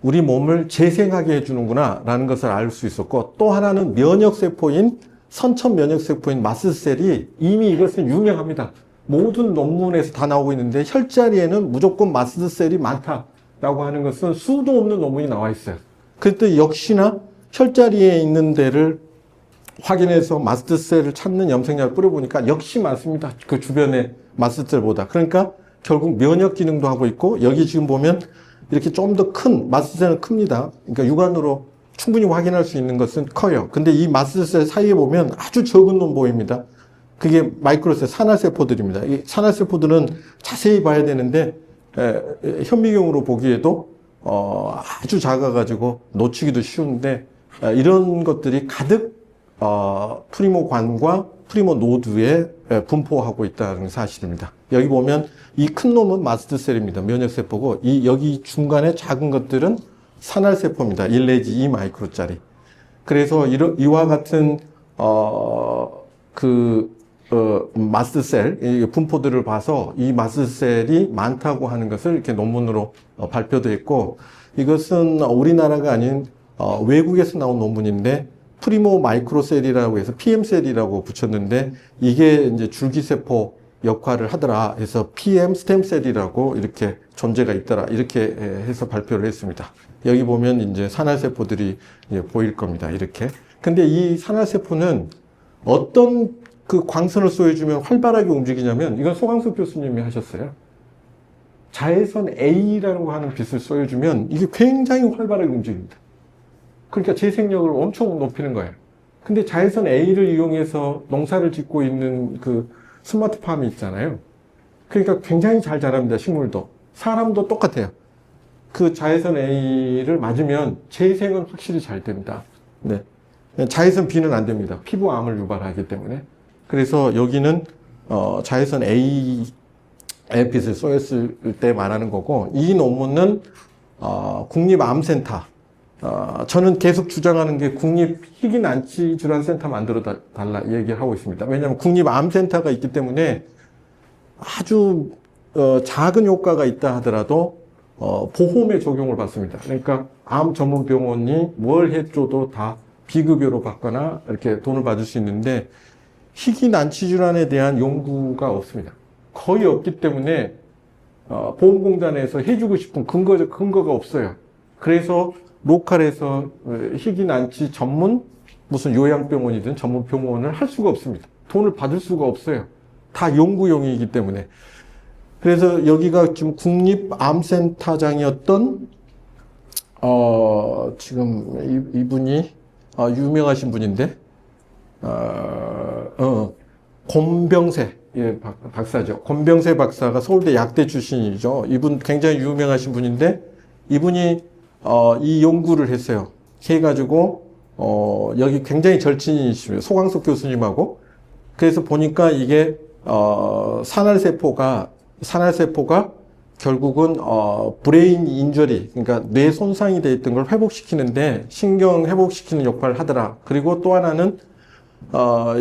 우리 몸을 재생하게 해주는구나 라는 것을 알 수 있었고 또 하나는 면역세포인 선천 면역세포인 마스트셀이 이미 이것은 유명합니다. 모든 논문에서 다 나오고 있는데 혈자리에는 무조건 마스트셀이 많다라고 하는 것은 수도 없는 논문이 나와 있어요. 그때 역시나 혈자리에 있는 데를 확인해서 마스트셀을 찾는 염색약을 뿌려보니까 역시 많습니다. 그 주변에 마스트셀보다. 그러니까 결국 면역 기능도 하고 있고 여기 지금 보면 이렇게 좀 더 큰 마스트셀은 큽니다. 그러니까 육안으로 충분히 확인할 수 있는 것은 커요. 근데 이 마스트셀 사이에 보면 아주 적은 놈 보입니다. 그게 마이크로셀 산화세포들입니다. 이 산화세포들은 자세히 봐야 되는데 현미경으로 보기에도 아주 작아가지고 놓치기도 쉬운데 이런 것들이 가득 프리모관과 프리모 노드에 분포하고 있다는 사실입니다. 여기 보면 이 큰 놈은 마스트셀입니다. 면역세포고 여기 중간에 작은 것들은 산활세포입니다. 1 내지 2 마이크로짜리. 그래서 이와 같은 마스트셀 분포들을 봐서 이 마스트셀이 많다고 하는 것을 이렇게 논문으로 발표도 했고 이것은 우리나라가 아닌 외국에서 나온 논문인데 프리모 마이크로셀이라고 해서 PM셀이라고 붙였는데 이게 이제 줄기세포 역할을 하더라 해서 PM 스템셀이라고 이렇게 존재가 있더라 이렇게 해서 발표를 했습니다. 여기 보면 이제 산화세포들이 이제 보일 겁니다. 이렇게. 근데 이 산화세포는 어떤 그 광선을 쏘여주면 활발하게 움직이냐면 이건 소강석 교수님이 하셨어요. 자외선 A라는 거 하는 빛을 쏘여주면 이게 굉장히 활발하게 움직입니다. 그러니까 재생력을 엄청 높이는 거예요. 근데 자외선 A를 이용해서 농사를 짓고 있는 그 스마트팜이 있잖아요. 그러니까 굉장히 잘 자랍니다. 식물도. 사람도 똑같아요. 그 자외선 A를 맞으면 재생은 확실히 잘 됩니다. 네. 자외선 B는 안 됩니다. 피부암을 유발하기 때문에. 그래서 여기는 자외선 A의 빛을 쏘였을 때 말하는 거고, 이 논문은 국립암센터, 저는 계속 주장하는 게 국립희귀난치질환센터 만들어 달라 얘기를 하고 있습니다. 왜냐하면 국립암센터가 있기 때문에 아주 작은 효과가 있다 하더라도 보험의 적용을 받습니다. 그러니까 암 전문 병원이 뭘 해줘도 다 비급여로 받거나 이렇게 돈을 받을 수 있는데, 희귀난치질환에 대한 연구가 없습니다. 거의 없기 때문에 보험공단에서 해주고 싶은 근거가 없어요. 그래서 로컬에서 희귀난치 전문 무슨 요양병원이든 전문 병원을 할 수가 없습니다. 돈을 받을 수가 없어요. 다 연구용이기 때문에. 그래서 여기가 지금 국립암센터장이었던 지금 이분이 유명하신 분인데 곰병세 박사죠. 곰병세 박사가 서울대 약대 출신이죠. 이분 굉장히 유명하신 분인데, 이분이 이 연구를 했어요. 해가지고 여기 굉장히 절친이시고요. 소광석 교수님하고. 그래서 보니까 이게 산화세포가 결국은 브레인 인저리, 그러니까 뇌 손상이 돼 있던 걸 회복시키는데 신경 회복시키는 역할을 하더라. 그리고 또 하나는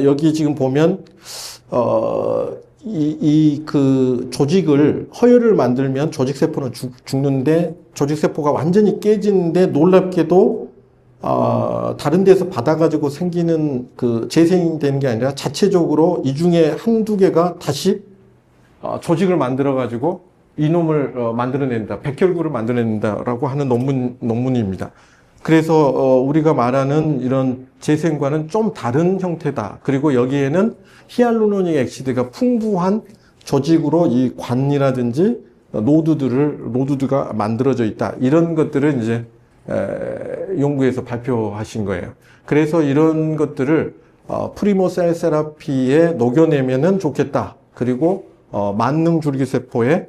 여기 지금 보면 그 조직을 허혈을 만들면 조직세포는 죽는데, 조직세포가 완전히 깨지는데 놀랍게도 다른 데서 받아가지고 생기는 그 재생되는 게 아니라 자체적으로 이 중에 한두 개가 다시 조직을 만들어가지고 이놈을 만들어낸다, 백혈구를 만들어낸다라고 하는 논문입니다. 그래서 우리가 말하는 이런 재생과는 좀 다른 형태다. 그리고 여기에는 히알루로닉 액시드가 풍부한 조직으로 이 관이라든지 노드가 만들어져 있다. 이런 것들을 이제 연구에서 발표하신 거예요. 그래서 이런 것들을 프리모 셀 세라피에 녹여내면은 좋겠다. 그리고 만능줄기세포에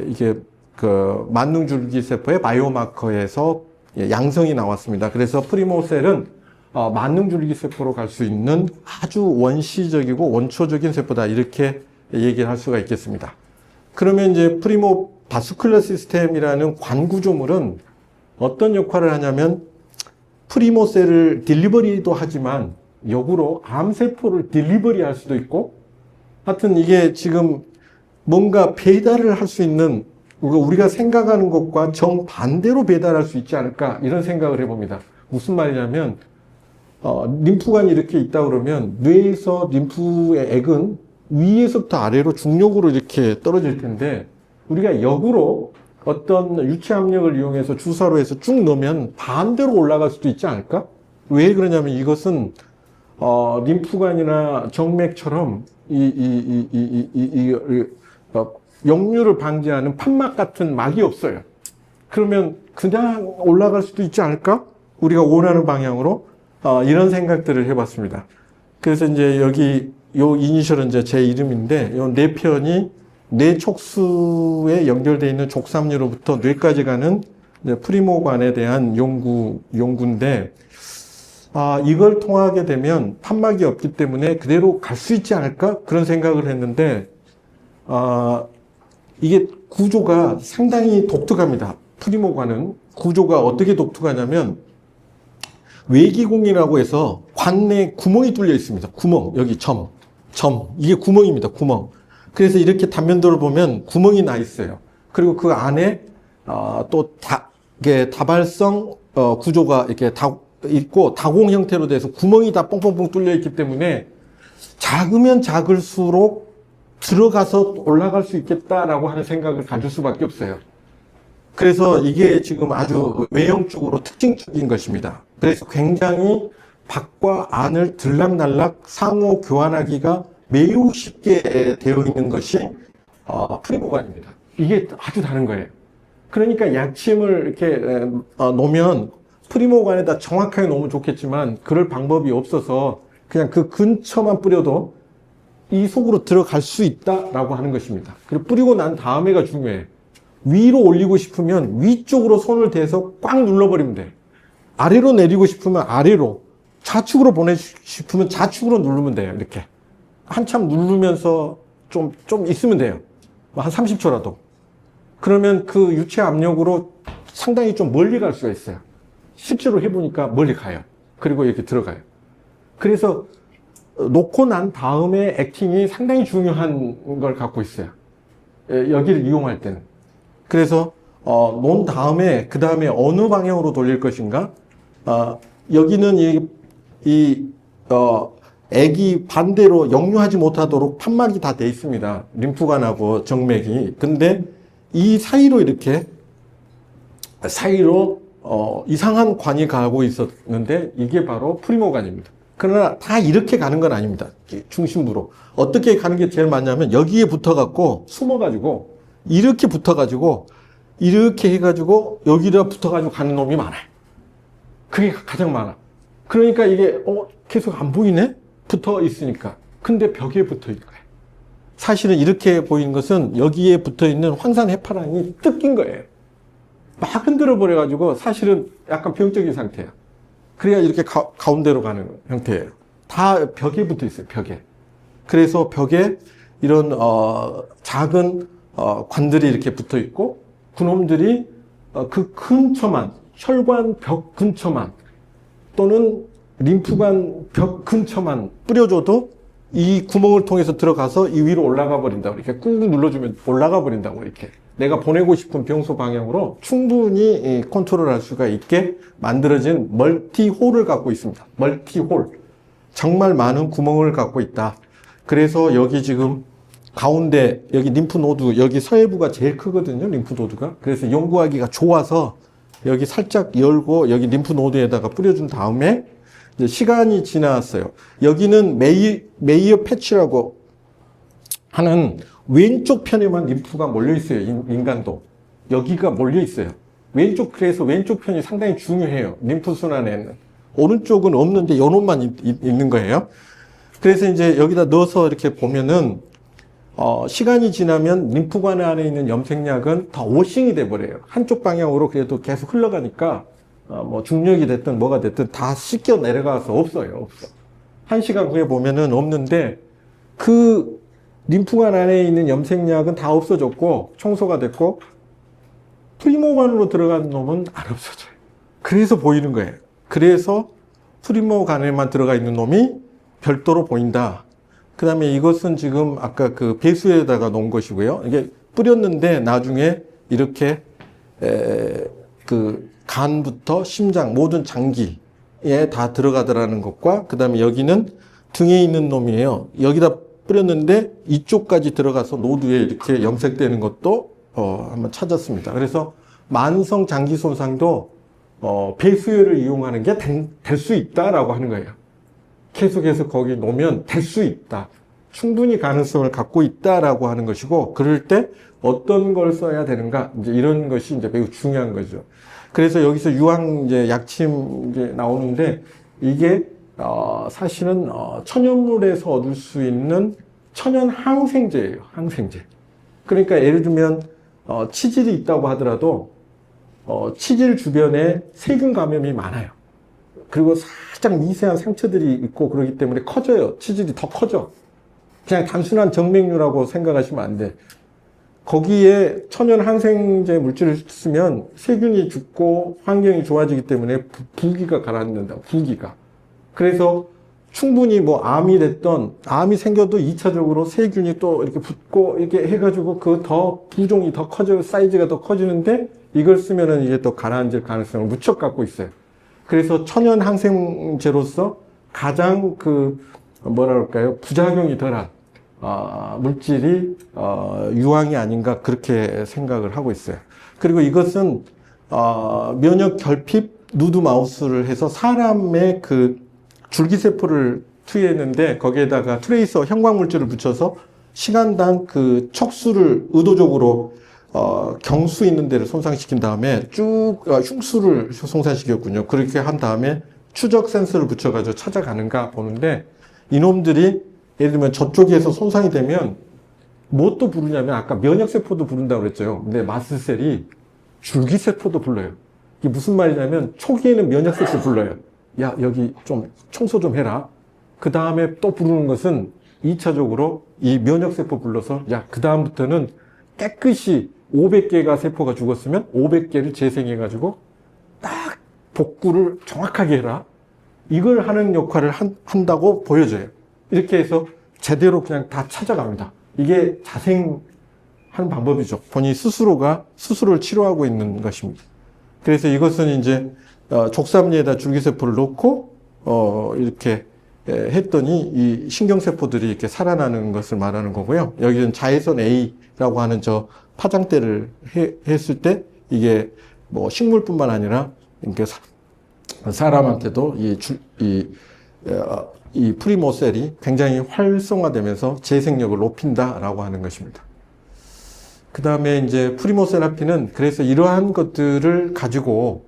이게 그 만능줄기세포의 바이오마커에서 양성이 나왔습니다. 그래서 프리모셀은 만능줄기세포로 갈 수 있는 아주 원시적이고 원초적인 세포다, 이렇게 얘기를 할 수가 있겠습니다. 그러면 이제 프리모 바스큘러 시스템이라는 관구조물은 어떤 역할을 하냐면, 프리모셀을 딜리버리도 하지만 역으로 암세포를 딜리버리 할 수도 있고, 하여튼 이게 지금 뭔가 배달을 할 수 있는, 우리가 생각하는 것과 정반대로 배달할 수 있지 않을까, 이런 생각을 해봅니다. 무슨 말이냐면, 림프관이 이렇게 있다 그러면 뇌에서 림프의 액은 위에서부터 아래로 중력으로 이렇게 떨어질 텐데, 우리가 역으로 어떤 유체 압력을 이용해서 주사로 해서 쭉 넣으면 반대로 올라갈 수도 있지 않을까? 왜 그러냐면, 이것은 림프관이나 정맥처럼 역류를 방지하는 판막 같은 막이 없어요. 그러면 그냥 올라갈 수도 있지 않을까? 우리가 원하는 방향으로 이런 생각들을 해봤습니다. 그래서 이제 여기 요 이니셜은 이제 제 이름인데, 요 네 편이 뇌 촉수에 연결되어 있는 족삼류로부터 뇌까지 가는 프리모관에 대한 연구인데, 이걸 통하게 되면 판막이 없기 때문에 그대로 갈 수 있지 않을까? 그런 생각을 했는데, 이게 구조가 상당히 독특합니다. 프리모관은 구조가 어떻게 독특하냐면, 외기공이라고 해서 관내에 구멍이 뚫려 있습니다. 구멍, 여기 점. 이게 구멍입니다. 구멍. 그래서 이렇게 단면도를 보면 구멍이 나 있어요. 그리고 그 안에 이게 다발성 구조가 이렇게 있고, 다공 형태로 돼서 구멍이 다 뻥뻥뻥 뚫려 있기 때문에 작으면 작을수록 들어가서 올라갈 수 있겠다라고 하는 생각을 가질 수밖에 없어요. 그래서 이게 지금 아주 외형적으로 특징적인 것입니다. 그래서 굉장히 밖과 안을 들락날락 상호 교환하기가 매우 쉽게 되어 있는 것이 프리모관입니다. 이게 아주 다른 거예요. 그러니까 약침을 이렇게 놓으면 프리모관에다 정확하게 놓으면 좋겠지만 그럴 방법이 없어서 그냥 그 근처만 뿌려도 이 속으로 들어갈 수 있다라고 하는 것입니다. 그리고 뿌리고 난 다음에가 중요해요. 위로 올리고 싶으면 위쪽으로 손을 대서 꽉 눌러버리면 돼요. 아래로 내리고 싶으면 아래로, 좌측으로 보내고 싶으면 좌측으로 누르면 돼요. 이렇게. 한참 누르면서 좀 있으면 돼요. 한 30초라도. 그러면 그 유체 압력으로 상당히 좀 멀리 갈 수가 있어요. 실제로 해보니까 멀리 가요. 그리고 이렇게 들어가요. 그래서 놓고 난 다음에 액팅이 상당히 중요한 걸 갖고 있어요. 여기를 이용할 때는. 그래서 놓은 다음에 그 다음에 어느 방향으로 돌릴 것인가? 여기는 액이 반대로 역류하지 못하도록 판막이 다 돼 있습니다. 림프관하고 정맥이. 근데 이 사이로 이렇게 사이로 이상한 관이 가고 있었는데 이게 바로 프리모관입니다. 그러나 다 이렇게 가는 건 아닙니다. 중심부로. 어떻게 가는 게 제일 많냐면 여기에 붙어갖고 숨어가지고 이렇게 붙어가지고 이렇게 해가지고 여기다 붙어가지고 가는 놈이 많아요. 그게 가장 많아. 그러니까 이게 계속 안 보이네? 붙어 있으니까. 근데 벽에 붙어 있는 거예요. 사실은 이렇게 보이는 것은 여기에 붙어 있는 황산 해파랑이 뜯긴 거예요. 막 흔들어 버려가지고 사실은 약간 병적인 상태야. 그래야 이렇게 가운데로 가는 형태예요. 다 벽에 붙어 있어요. 벽에. 그래서 벽에 이런 작은 관들이 이렇게 붙어 있고 그놈들이 그 근처만, 혈관 벽 근처만 또는 림프관 벽 근처만 뿌려줘도 이 구멍을 통해서 들어가서 이 위로 올라가 버린다고. 이렇게 꾹꾹 눌러주면 올라가 버린다고. 이렇게 내가 보내고 싶은 병소 방향으로 충분히 컨트롤할 수가 있게 만들어진 멀티홀을 갖고 있습니다. 멀티홀. 정말 많은 구멍을 갖고 있다. 그래서 여기 지금 가운데 여기 림프노드, 여기 서해부가 제일 크거든요. 림프노드가. 그래서 연구하기가 좋아서 여기 살짝 열고 여기 림프노드에다가 뿌려준 다음에 이제 시간이 지났어요. 여기는 메이어 패치라고 하는 왼쪽 편에만 림프가 몰려 있어요. 인간도. 여기가 몰려 있어요. 그래서 왼쪽 편이 상당히 중요해요. 림프 순환에는. 오른쪽은 없는데 요놈만 있는 거예요. 그래서 이제 여기다 넣어서 이렇게 보면은 시간이 지나면 림프관 안에 있는 염색약은 다 워싱이 돼 버려요. 한쪽 방향으로 그래도 계속 흘러가니까 뭐 중력이 됐든 뭐가 됐든 다 씻겨 내려가서 없어요. 없어. 1시간 후에 보면은 없는데 그 림프관 안에 있는 염색약은 다 없어졌고 청소가 됐고 프리모관으로 들어간 놈은 안 없어져요. 그래서 보이는 거예요. 그래서 프리모관에만 들어가 있는 놈이 별도로 보인다. 그 다음에 이것은 지금 아까 그 배수에다가 놓은 것이고요. 이게 뿌렸는데 나중에 이렇게 그 간부터 심장 모든 장기에 다 들어가더라는 것과 그 다음에 여기는 등에 있는 놈이에요. 여기다 뿌렸는데 이쪽까지 들어가서 노드에 이렇게 염색되는 것도 한번 찾았습니다. 그래서 만성 장기 손상도 배수혈을 이용하는 게 될 수 있다라고 하는 거예요. 계속해서 거기 놓으면 될 수 있다. 충분히 가능성을 갖고 있다라고 하는 것이고, 그럴 때 어떤 걸 써야 되는가, 이제 이런 것이 이제 매우 중요한 거죠. 그래서 여기서 유황 이제 약침 이제 나오는데, 이게 사실은 천연물에서 얻을 수 있는 천연 항생제예요. 항생제. 그러니까 예를 들면 치질이 있다고 하더라도 치질 주변에 세균 감염이 많아요. 그리고 살짝 미세한 상처들이 있고 그러기 때문에 커져요. 치질이 더 커져. 그냥 단순한 정맥류라고 생각하시면 안 돼. 거기에 천연 항생제 물질을 쓰면 세균이 죽고 환경이 좋아지기 때문에 부기가 가라앉는다. 부기가. 그래서 충분히 뭐 암이 됐던, 암이 생겨도 2차적으로 세균이 또 이렇게 붙고 이렇게 해가지고 그 더 부종이 더 커져, 사이즈가 더 커지는데 이걸 쓰면은 이게 또 가라앉을 가능성을 무척 갖고 있어요. 그래서 천연 항생제로서 가장 뭐랄까요, 부작용이 덜한 물질이 유황이 아닌가 그렇게 생각을 하고 있어요. 그리고 이것은 면역 결핍 누드 마우스를 해서 사람의 그 줄기세포를 투여했는데 거기에다가 트레이서 형광물질을 붙여서 시간당 그 척수를 의도적으로 경수 있는 데를 손상시킨 다음에 쭉 흉수를 손상시켰군요. 그렇게 한 다음에 추적 센서를 붙여가지고 찾아가는가 보는데 이놈들이 예를 들면 저쪽에서 손상이 되면 뭐 또 부르냐면 아까 면역세포도 부른다고 그랬죠. 근데 마스셀이 줄기세포도 불러요. 이게 무슨 말이냐면 초기에는 면역세포 불러요. 야, 여기 좀 청소 좀 해라. 그 다음에 또 부르는 것은 2차적으로 이 면역세포 불러서 야, 그 다음부터는 깨끗이 500개가 세포가 죽었으면 500개를 재생해가지고 딱 복구를 정확하게 해라. 이걸 하는 역할을 한다고 보여져요. 이렇게 해서 제대로 그냥 다 찾아갑니다. 이게 자생하는 방법이죠. 본인 스스로가 스스로를 치료하고 있는 것입니다. 그래서 이것은 이제 족삼리에다 줄기세포를 넣고 이렇게 했더니 이 신경세포들이 이렇게 살아나는 것을 말하는 거고요. 여기는 자외선 A라고 하는 저 파장대를 했을 때 이게 뭐 식물뿐만 아니라 이렇게 사람한테도 이 프리모셀이 굉장히 활성화되면서 재생력을 높인다라고 하는 것입니다. 그 다음에 이제 프리모세라피는 그래서 이러한 것들을 가지고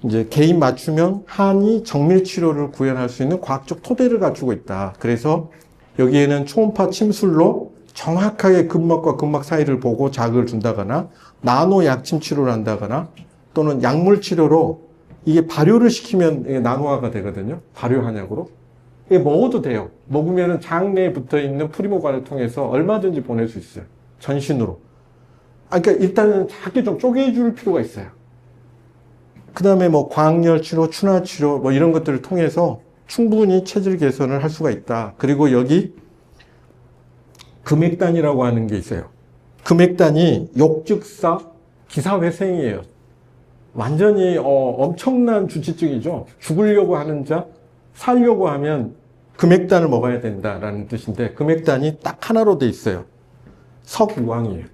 이제 개인 맞춤형 한의 정밀 치료를 구현할 수 있는 과학적 토대를 갖추고 있다. 그래서 여기에는 초음파 침술로 정확하게 근막과 근막 사이를 보고 자극을 준다거나 나노 약침 치료를 한다거나 또는 약물 치료로 이게 발효를 시키면 이게 나노화가 되거든요. 발효 한약으로. 이게 먹어도 돼요. 먹으면 장 내에 붙어 있는 프리모관을 통해서 얼마든지 보낼 수 있어요. 전신으로. 그러니까 일단은 작게 좀 쪼개줄 필요가 있어요. 그 다음에 뭐 광열 치료, 추나 치료 뭐 이런 것들을 통해서 충분히 체질 개선을 할 수가 있다. 그리고 여기 금액단이라고 하는 게 있어요. 금액단이 욕즉사 기사회생이에요. 완전히 엄청난 주치증이죠. 죽으려고 하는 자, 살려고 하면 금액단을 먹어야 된다라는 뜻인데 금액단이 딱 하나로 돼 있어요. 석유황이에요.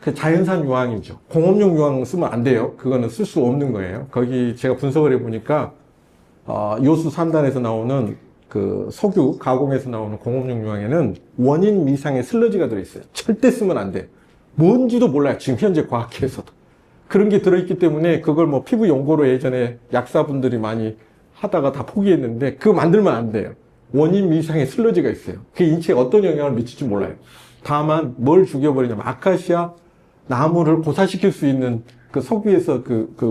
그 자연산 유황이죠. 공업용 유황 쓰면 안 돼요. 그거는 쓸 수 없는 거예요. 거기 제가 분석을 해보니까 요수 3단에서 나오는 그 석유 가공에서 나오는 공업용 유황에는 원인 미상의 슬러지가 들어있어요. 절대 쓰면 안 돼요. 뭔지도 몰라요. 지금 현재 과학계에서도. 그런 게 들어있기 때문에 그걸 뭐 피부 연고로 예전에 약사분들이 많이 하다가 다 포기했는데 그거 만들면 안 돼요. 원인 미상의 슬러지가 있어요. 그게 인체에 어떤 영향을 미칠지 몰라요. 다만 뭘 죽여버리냐면 아카시아 나무를 고사시킬 수 있는 그 석유에서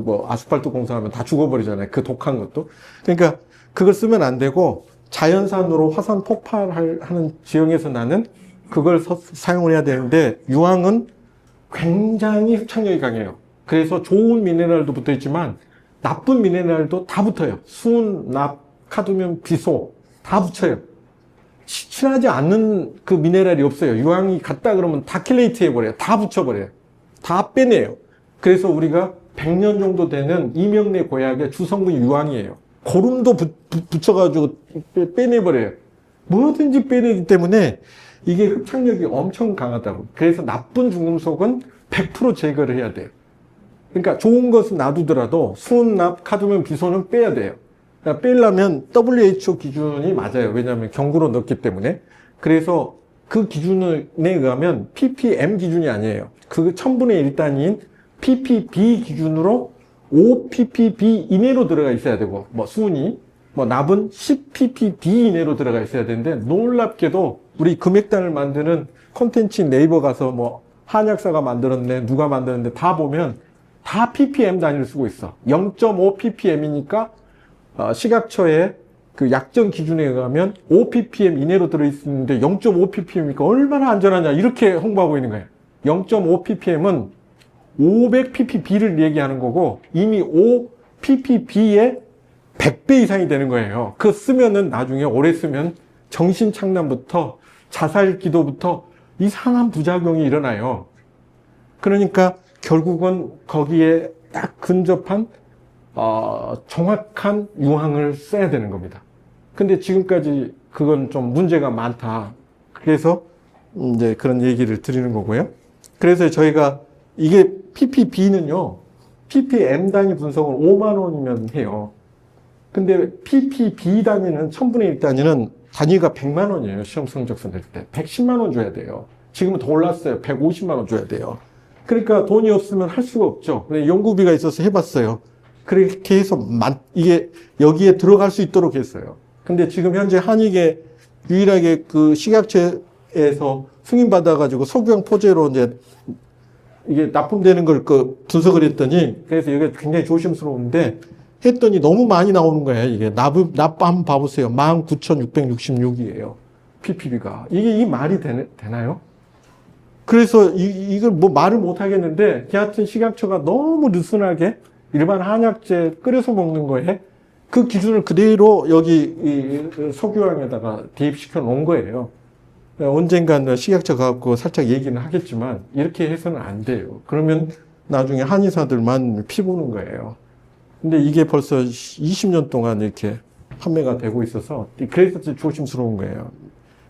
뭐 아스팔트 공사하면 다 죽어버리잖아요. 그 독한 것도. 그러니까 그걸 쓰면 안 되고 자연산으로 화산 폭발하는 지형에서 나는 그걸 사용을 해야 되는데 유황은 굉장히 흡착력이 강해요. 그래서 좋은 미네랄도 붙어 있지만 나쁜 미네랄도 다 붙어요. 수은, 납, 카드뮴, 비소 다 붙여요. 친하지 않는 그 미네랄이 없어요. 유황이 같다 그러면 다 킬레이트 해버려요. 다 붙여버려요. 다 빼내요. 그래서 우리가 100년 정도 되는 이명래 고약의 주성분 유황이에요. 고름도 붙여가지고 빼내버려요. 뭐든지 빼내기 때문에 이게 흡착력이 엄청 강하다고. 그래서 나쁜 중금속은 100% 제거를 해야 돼요. 그러니까 좋은 것은 놔두더라도 수은, 납, 카드뮴, 비소는 빼야 돼요. 그러니까 빼려면 WHO 기준이 맞아요. 왜냐하면 경구로 넣기 때문에. 그래서 그 기준에 의하면 ppm 기준이 아니에요. 그 1000분의 1 단위인 ppb 기준으로 5ppb 이내로 들어가 있어야 되고, 뭐 수은이, 뭐 납은 10ppb 이내로 들어가 있어야 되는데 놀랍게도 우리 금액단을 만드는 콘텐츠 네이버 가서 뭐 한약사가 만들었네, 누가 만들었는데 다 보면 다 ppm 단위를 쓰고 있어. 0.5 ppm이니까 식약처의 그 약정 기준에 의하면 5 ppm 이내로 들어있는데 0.5 ppm이니까 얼마나 안전하냐 이렇게 홍보하고 있는 거예요. 0.5 ppm은 500 ppb를 얘기하는 거고 이미 5 ppb의 100배 이상이 되는 거예요. 그거 쓰면은 나중에 오래 쓰면 정신착란부터 자살 기도부터 이상한 부작용이 일어나요. 그러니까 결국은 거기에 딱 근접한 정확한 유황을 써야 되는 겁니다. 근데 지금까지 그건 좀 문제가 많다. 그래서 이제 그런 얘기를 드리는 거고요. 그래서 저희가 이게 ppb는요, ppm 단위 분석을 5만 원이면 해요. 근데 ppb 단위는 1000분의 1 단위는 단위가 100만 원이에요. 시험 성적서 낼 때. 110만 원 줘야 돼요. 지금은 더 올랐어요. 150만 원 줘야 돼요. 그러니까 돈이 없으면 할 수가 없죠. 근데 연구비가 있어서 해봤어요. 그렇게 해서 이게 여기에 들어갈 수 있도록 했어요. 근데 지금 현재 한익에 유일하게 그 식약처에서 승인받아가지고 석유황 포제로 이제 이게 납품되는 걸 그 분석을 했더니, 그래서 이게 굉장히 조심스러운데 했더니 너무 많이 나오는 거예요. 이게 납 한번 봐보세요. 19,666이에요. ppb가. 이게 말이 되나요? 그래서 이걸 뭐 말을 못 하겠는데, 하여튼 식약처가 너무 느슨하게 일반 한약재 끓여서 먹는 거에 그 기준을 그대로 여기 이 석유황에다가 대입시켜 놓은 거예요. 언젠간 식약처 가갖고 살짝 얘기는 하겠지만 이렇게 해서는 안 돼요. 그러면 나중에 한의사들만 피 보는 거예요. 근데 이게 벌써 20년 동안 이렇게 판매가 되고 있어서 그래서 조심스러운 거예요.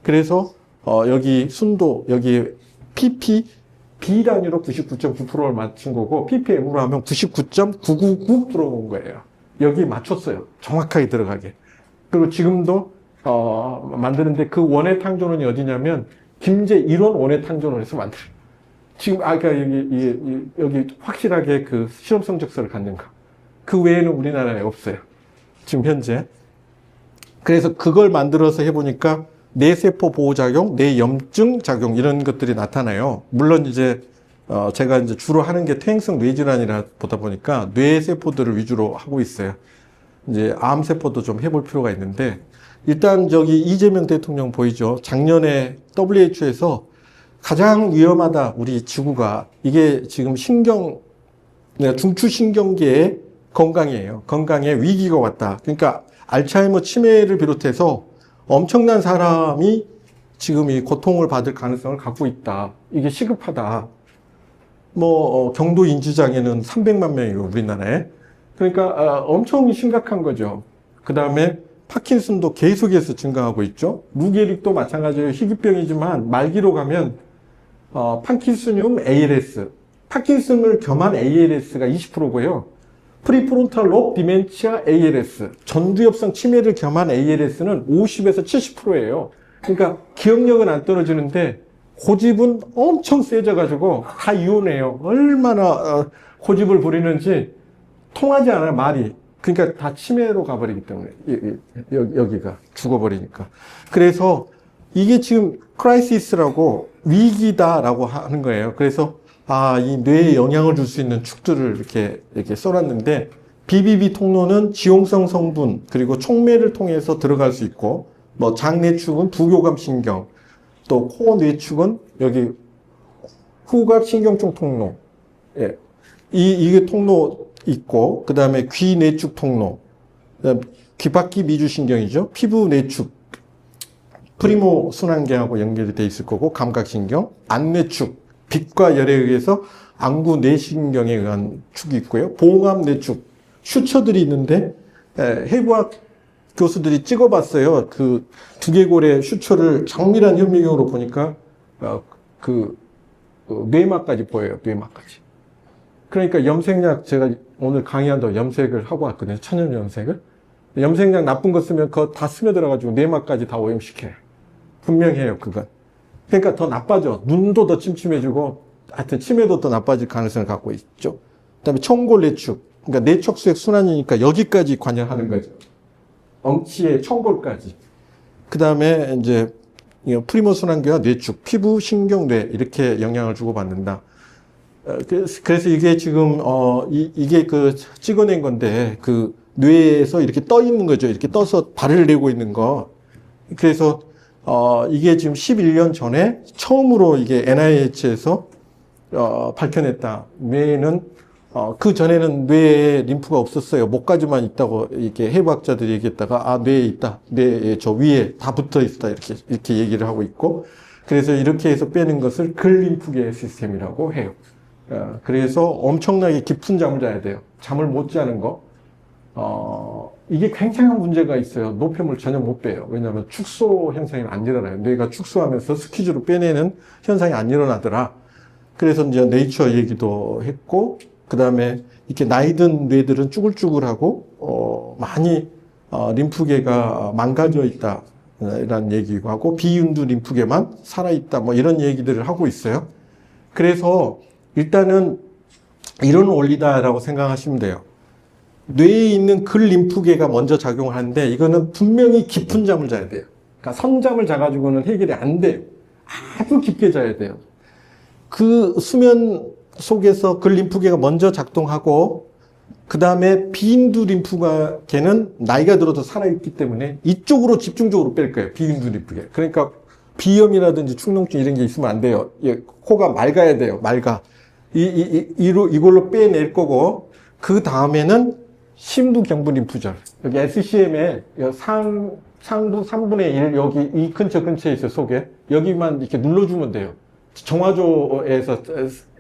그래서 여기 순도 여기 pp B 단위로 99.9%를 맞춘 거고 ppm으로 하면 99.999 들어온 거예요. 여기 맞췄어요. 정확하게 들어가게. 그리고 지금도 만드는데 그 원의 탕전원이 어디냐면 김제 1원 원의 탕전원에서 만들어요. 지금 아까 여기 확실하게 그 실험 성적서를 갖는 거. 그 외에는 우리나라에 없어요. 지금 현재. 그래서 그걸 만들어서 해보니까 뇌세포 보호작용, 뇌염증 작용 이런 것들이 나타나요. 물론 이제 제가 이제 주로 하는 게 퇴행성 뇌질환이라 보다 보니까 뇌세포들을 위주로 하고 있어요. 이제 암세포도 좀 해볼 필요가 있는데 일단 저기 이재명 대통령 보이죠? 작년에 WHO에서 가장 위험하다 우리 지구가 이게 지금 중추신경계의 건강이에요. 건강에 위기가 왔다. 그러니까 알츠하이머 치매를 비롯해서 엄청난 사람이 지금 이 고통을 받을 가능성을 갖고 있다. 이게 시급하다. 경도 인지장애는 300만 명이고 우리나라에. 그러니까 엄청 심각한 거죠. 그 다음에 파킨슨도 계속해서 증가하고 있죠. 루게릭도 마찬가지예요. 희귀병이지만 말기로 가면 파킨슨이움 ALS, 파킨슨을 겸한 ALS가 20%고요. 프리프론탈 롭 디멘치아 ALS, 전두엽성 치매를 겸한 ALS는 50에서 70%예요. 그러니까 기억력은 안 떨어지는데 고집은 엄청 세져가지고 다 이혼해요. 얼마나 고집을 부리는지 통하지 않아요, 말이. 그러니까 다 치매로 가버리기 때문에 여기가 죽어버리니까. 그래서 이게 지금 크라이시스라고 위기다라고 하는 거예요. 그래서 이 뇌에 영향을 줄 수 있는 축들을 이렇게 써놨는데 BBB 통로는 지용성 성분 그리고 촉매를 통해서 들어갈 수 있고 장내축은 부교감 신경 또 코어 뇌축은 여기 후각 신경총 통로 이게 통로 있고 그 다음에 귀 내축 통로 귀바퀴 미주신경이죠. 피부 내축 프리모 순환계하고 연결이 돼 있을 거고 감각신경 안내축 빛과 열에 의해서 안구 내신경에 의한 축이 있고요. 봉합 내축 슈처들이 있는데 해부학 교수들이 찍어봤어요. 그 두개골의 슈처를 정밀한 현미경으로 보니까 뇌막까지 보여요. 뇌막까지. 그러니까 염색약 제가 오늘 강의한다고 염색을 하고 왔거든요. 천연 염색을. 염색약 나쁜 거 쓰면 그거 다 스며들어가지고 뇌막까지 다 오염시켜요. 분명해요, 그건. 그러니까 더 나빠져. 눈도 더 침침해지고, 하여튼 치매도 더 나빠질 가능성을 갖고 있죠. 그 다음에 청골 내축. 그러니까 뇌척수액 순환이니까 여기까지 관여하는 거죠. 엉치의 청골까지. 그 다음에 이제 프리모 순환계와 뇌축, 피부, 신경, 뇌 이렇게 영향을 주고 받는다. 그래서 이게 지금 이게 그 찍어낸 건데 그 뇌에서 이렇게 떠 있는 거죠. 이렇게 떠서 발을 내고 있는 거. 그래서 이게 지금 11년 전에 처음으로 이게 NIH에서 밝혀냈다. 뇌에는 그 전에는 뇌에 림프가 없었어요. 목까지만 있다고 이렇게 해부학자들이 얘기했다가 뇌에 있다. 뇌에 저 위에 다 붙어 있다. 이렇게 얘기를 하고 있고. 그래서 이렇게 해서 빼는 것을 근림프계 시스템이라고 해요. 그래서 엄청나게 깊은 잠을 자야 돼요. 잠을 못 자는 거. 이게 굉장한 문제가 있어요. 노폐물 전혀 못 빼요. 왜냐하면 축소 현상이 안 일어나요. 뇌가 축소하면서 스퀴즈로 빼내는 현상이 안 일어나더라. 그래서 이제 네이처 얘기도 했고, 그 다음에 이렇게 나이 든 뇌들은 쭈글쭈글하고, 많이, 림프계가 망가져 있다. 이런 얘기고 하고, 비윤두 림프계만 살아있다. 이런 얘기들을 하고 있어요. 그래서 일단은 이런 원리다라고 생각하시면 돼요. 뇌에 있는 근림프계가 먼저 작용을 하는데 이거는 분명히 깊은 잠을 자야 돼요. 그러니까 선잠을 자가지고는 해결이 안 돼요. 아주 깊게 자야 돼요. 그 수면 속에서 근림프계가 먼저 작동하고 그 다음에 비인두 림프계는 나이가 들어도 살아있기 때문에 이쪽으로 집중적으로 뺄 거예요. 비인두 림프계. 그러니까 비염이라든지 축농증 이런 게 있으면 안 돼요. 코가 맑아야 돼요. 맑아. 이걸로 빼낼 거고 그 다음에는 심두경부 림프절. 여기 SCM에 상부 3분의 1 여기 이 근처에 있어요. 속에. 여기만 이렇게 눌러주면 돼요. 정화조에서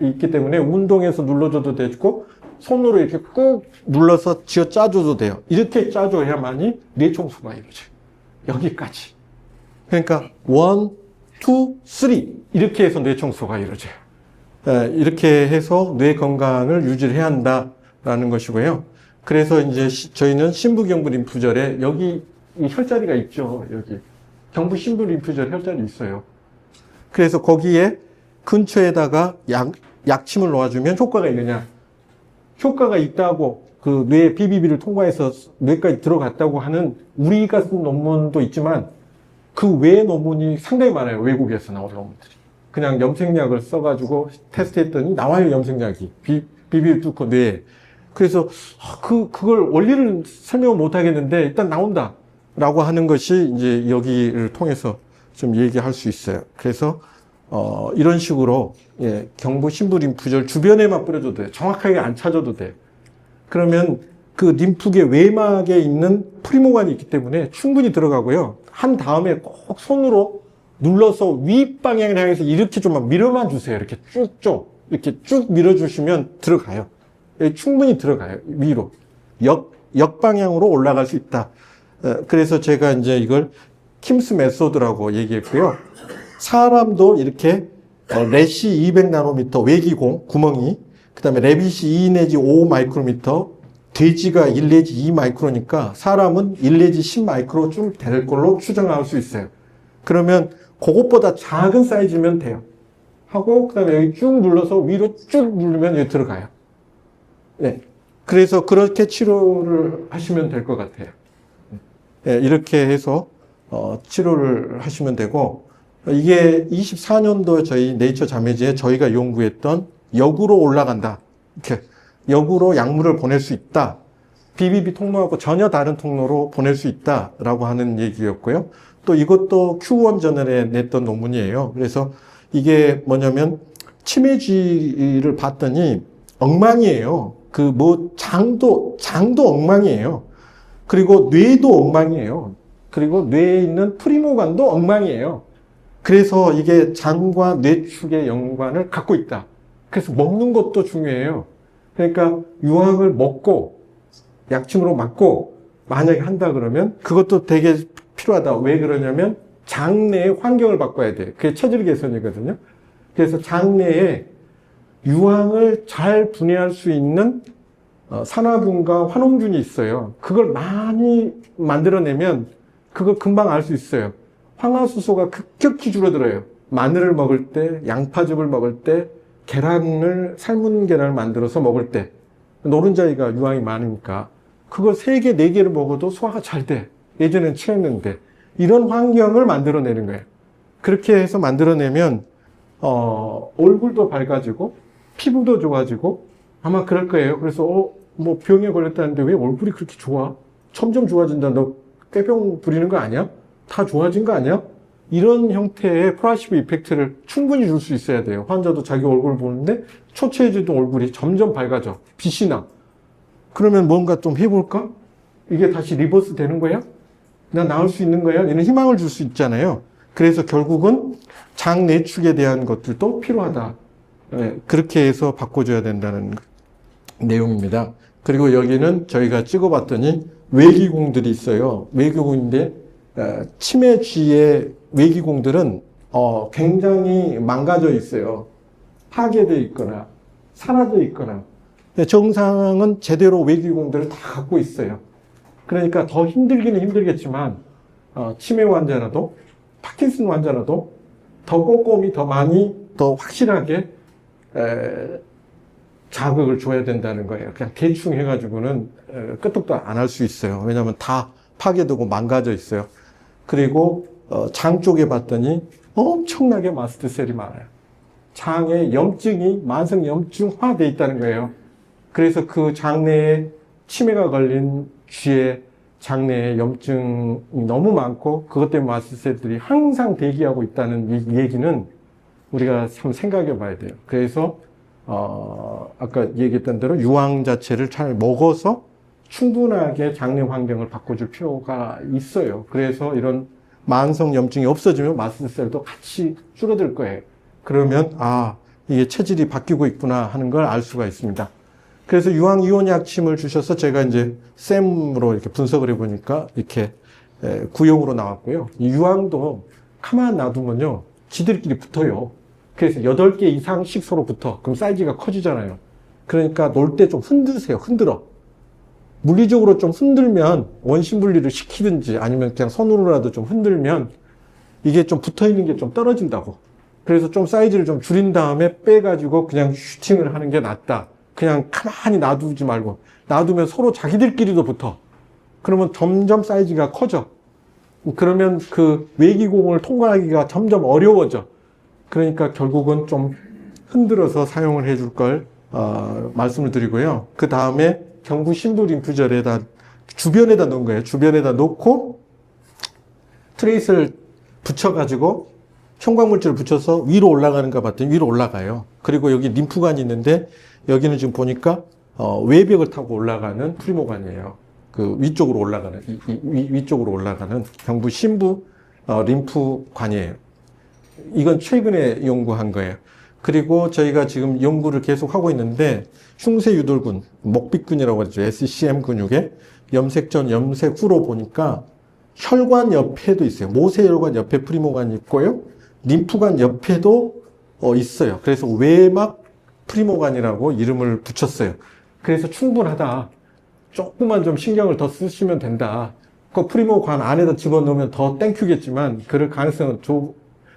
있기 때문에 운동해서 눌러줘도 되고 손으로 이렇게 꾹 눌러서 쥐어 짜줘도 돼요. 이렇게 짜줘야만이 뇌청소가 이루어져요. 여기까지. 그러니까 1, 2, 3 이렇게 해서 뇌청소가 이루어져요. 이렇게 해서 뇌 건강을 유지를 해야 한다라는 것이고요. 그래서 이제 저희는 심부경부 림프절에 여기 이 혈자리가 있죠. 여기 경부 심부 림프절 혈자리 있어요. 그래서 거기에 근처에다가 약침을 놓아주면 효과가 있느냐? 효과가 있다고 그 뇌 BBB를 통과해서 뇌까지 들어갔다고 하는 우리가 쓴 논문도 있지만 그 외의 논문이 상당히 많아요. 외국에서 나온 논문들이. 그냥 염색약을 써가지고 테스트했더니 나와요. 염색약이 BB를 뚫고 뇌에. 그래서 그걸 원리를 설명을 못 하겠는데 일단 나온다 라고 하는 것이 이제 여기를 통해서 좀 얘기할 수 있어요. 그래서 이런 식으로 경부 심부 림프절 주변에만 뿌려줘도 돼요. 정확하게 안 찾아도 돼요. 그러면 그 림프계 외막에 있는 프리모관이 있기 때문에 충분히 들어가고요. 한 다음에 꼭 손으로 눌러서 윗방향을 향해서 이렇게 좀만 밀어만 주세요. 이렇게 이렇게 쭉 밀어주시면 들어가요. 충분히 들어가요. 위로. 역방향으로 올라갈 수 있다. 그래서 제가 이제 이걸 킴스 메소드라고 얘기했고요. 사람도 이렇게 렛이 200나노미터 외기공, 구멍이, 그 다음에 레빗이 2 내지 5 마이크로미터, 돼지가 1 내지 2 마이크로니까 사람은 1 내지 10 마이크로쯤 될 걸로 추정할 수 있어요. 그러면 그것보다 작은 사이즈면 돼요. 하고 그 다음에 여기 쭉 눌러서 위로 쭉 누르면 여기 들어가요. 네. 그래서 그렇게 치료를 하시면 될 것 같아요. 네. 이렇게 해서 치료를 하시면 되고 이게 24년도 저희 네이처 자매지에 저희가 연구했던 역으로 올라간다. 이렇게 역으로 약물을 보낼 수 있다. BBB 통로하고 전혀 다른 통로로 보낼 수 있다라고 하는 얘기였고요. 또 이것도 Q1 저널에 냈던 논문이에요. 그래서 이게 뭐냐면 치매주의를 봤더니 엉망이에요. 장도 엉망이에요. 그리고 뇌도 엉망이에요. 그리고 뇌에 있는 프리모관도 엉망이에요. 그래서 이게 장과 뇌축의 연관을 갖고 있다. 그래서 먹는 것도 중요해요. 그러니까 유황을 먹고 약침으로 맞고 만약에 한다 그러면 그것도 되게 필요하다. 왜 그러냐면 장내의 환경을 바꿔야 돼요. 그게 체질 개선이거든요. 그래서 장내에 유황을 잘 분해할 수 있는 산화균과 환원균이 있어요. 그걸 많이 만들어내면 그거 금방 알 수 있어요. 황화수소가 급격히 줄어들어요. 마늘을 먹을 때, 양파즙을 먹을 때, 삶은 계란을 만들어서 먹을 때, 노른자이가 유황이 많으니까 그걸 3개, 4개를 먹어도 소화가 잘 돼. 예전엔 취했는데 이런 환경을 만들어내는 거예요. 그렇게 해서 만들어내면 얼굴도 밝아지고 피부도 좋아지고 아마 그럴 거예요. 그래서 뭐 병에 걸렸다는데 왜 얼굴이 그렇게 좋아? 점점 좋아진다. 너 꾀병 부리는 거 아니야? 다 좋아진 거 아니야? 이런 형태의 플라시보 이펙트를 충분히 줄 수 있어야 돼요. 환자도 자기 얼굴을 보는데 초췌해지던 얼굴이 점점 밝아져. 빛이 나. 그러면 뭔가 좀 해볼까? 이게 다시 리버스 되는 거야? 나 나을 수 있는 거야? 이런 희망을 줄 수 있잖아요. 그래서 결국은 장 내축에 대한 것들도 필요하다. 그렇게 해서 바꿔줘야 된다는 내용입니다. 그리고 여기는 저희가 찍어봤더니 외기공들이 있어요. 외기공인데 치매주의 외기공들은 굉장히 망가져 있어요. 파괴되어 있거나 사라져 있거나. 정상은 제대로 외기공들을 다 갖고 있어요. 그러니까 더 힘들기는 힘들겠지만 치매 환자라도 파킨슨 환자라도 더 꼼꼼히 더 많이 더 확실하게 자극을 줘야 된다는 거예요. 그냥 대충 해가지고는 끄떡도 안 할 수 있어요. 왜냐하면 다 파괴되고 망가져 있어요. 그리고 장 쪽에 봤더니 엄청나게 마스트셀이 많아요. 장에 염증이 만성 염증화돼 있다는 거예요. 그래서 그 장내에 치매가 걸린 쥐의 장내에 염증이 너무 많고 그것 때문에 마스트셀들이 항상 대기하고 있다는 이 얘기는 우리가 참 생각해 봐야 돼요. 그래서 아까 얘기했던 대로 유황 자체를 잘 먹어서 충분하게 장내 환경을 바꿔줄 필요가 있어요. 그래서 이런 만성 염증이 없어지면 마스트셀도 같이 줄어들 거예요. 그러면 이게 체질이 바뀌고 있구나 하는 걸 알 수가 있습니다. 그래서 유황 이온 약침을 주셔서 제가 이제 셈으로 이렇게 분석을 해보니까 이렇게 구형으로 나왔고요. 이 유황도 가만 놔두면요, 지들끼리 붙어요. 그래서 8개 이상씩 서로 붙어. 그럼 사이즈가 커지잖아요. 그러니까 놀 때 좀 흔드세요. 흔들어. 물리적으로 좀 흔들면 원심 분리를 시키든지 아니면 그냥 손으로라도 좀 흔들면 이게 좀 붙어 있는 게 좀 떨어진다고. 그래서 좀 사이즈를 좀 줄인 다음에 빼가지고 그냥 슈팅을 하는 게 낫다. 그냥 가만히 놔두지 말고. 놔두면 서로 자기들끼리도 붙어. 그러면 점점 사이즈가 커져. 그러면 그 외기공을 통과하기가 점점 어려워져. 그러니까 결국은 좀 흔들어서 사용을 해줄 걸 말씀을 드리고요. 그 다음에 경부 심부 림프절에다 주변에다 넣은 거예요. 주변에다 놓고 트레이스를 붙여가지고 형광물질을 붙여서 위로 올라가는가 봤더니 위로 올라가요. 그리고 여기 림프관이 있는데 여기는 지금 보니까 외벽을 타고 올라가는 프리모관이에요. 그 위쪽으로 올라가는 위쪽으로 올라가는 경부 심부 림프관이에요. 이건 최근에 연구한 거예요. 그리고 저희가 지금 연구를 계속 하고 있는데 흉쇄 유돌근, 목빗근이라고 하죠. SCM 근육에 염색 전, 염색 후로 보니까 혈관 옆에도 있어요. 모세혈관 옆에 프리모관이 있고요. 림프관 옆에도 있어요. 그래서 외막 프리모관이라고 이름을 붙였어요. 그래서 충분하다. 조금만 좀 신경을 더 쓰시면 된다. 그 프리모관 안에다 집어넣으면 더 땡큐겠지만 그럴 가능성은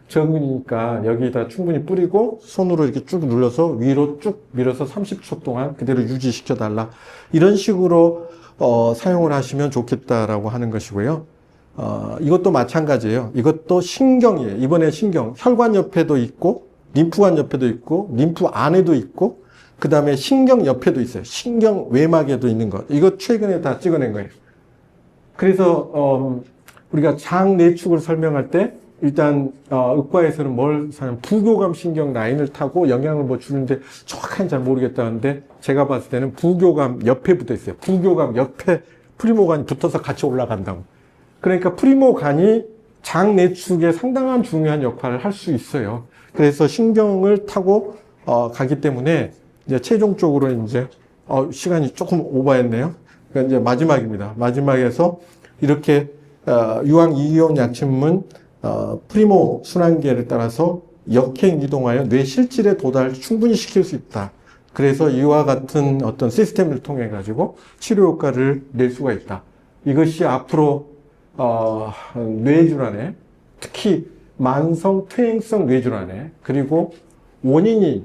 적으니까 여기다 충분히 뿌리고 손으로 이렇게 쭉 눌러서 위로 쭉 밀어서 30초 동안 그대로 유지시켜 달라. 이런 식으로 사용을 하시면 좋겠다라고 하는 것이고요. 이것도 마찬가지예요. 이것도 신경이에요. 이번에 신경, 혈관 옆에도 있고 림프관 옆에도 있고 림프 안에도 있고 그 다음에 신경 옆에도 있어요. 신경 외막에도 있는 것. 이거 최근에 다 찍어낸 거예요. 그래서 우리가 장 내축을 설명할 때 일단 의과에서는 부교감 신경 라인을 타고 영향을 뭐 주는데 정확하게 잘 모르겠다는데 제가 봤을 때는 부교감 옆에 붙어 있어요. 부교감 옆에 프리모관이 붙어서 같이 올라간다고. 그러니까 프리모관이 장 내축에 상당한 중요한 역할을 할 수 있어요. 그래서 신경을 타고 가기 때문에 이제 최종적으로 이제 시간이 조금 오버했네요. 그러니까 이제 마지막입니다. 마지막에서 이렇게 유황 이온 약침은 프리모 순환계를 따라서 역행 이동하여 뇌 실질에 도달을 충분히 시킬 수 있다. 그래서 이와 같은 어떤 시스템을 통해 가지고 치료 효과를 낼 수가 있다. 이것이 앞으로 뇌질환에 특히 만성 퇴행성 뇌질환에 그리고 원인이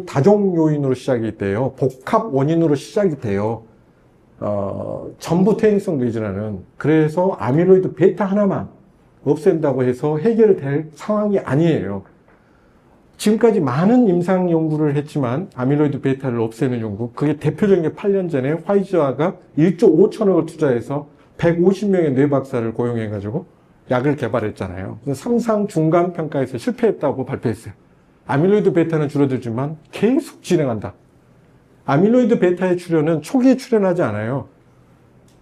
다종 요인으로 시작이 돼요. 복합 원인으로 시작이 돼요. 전부 퇴행성 뇌질환은 그래서 아밀로이드 베타 하나만 없앤다고 해서 해결될 상황이 아니에요. 지금까지 많은 임상 연구를 했지만 아밀로이드 베타를 없애는 연구, 그게 대표적인 게 8년 전에 화이자가 1조 5천억을 투자해서 150명의 뇌박사를 고용해가지고 약을 개발했잖아요. 그래서 3상 중간 평가에서 실패했다고 발표했어요. 아밀로이드 베타는 줄어들지만 계속 진행한다. 아밀로이드 베타의 출현은 초기에 출현하지 않아요.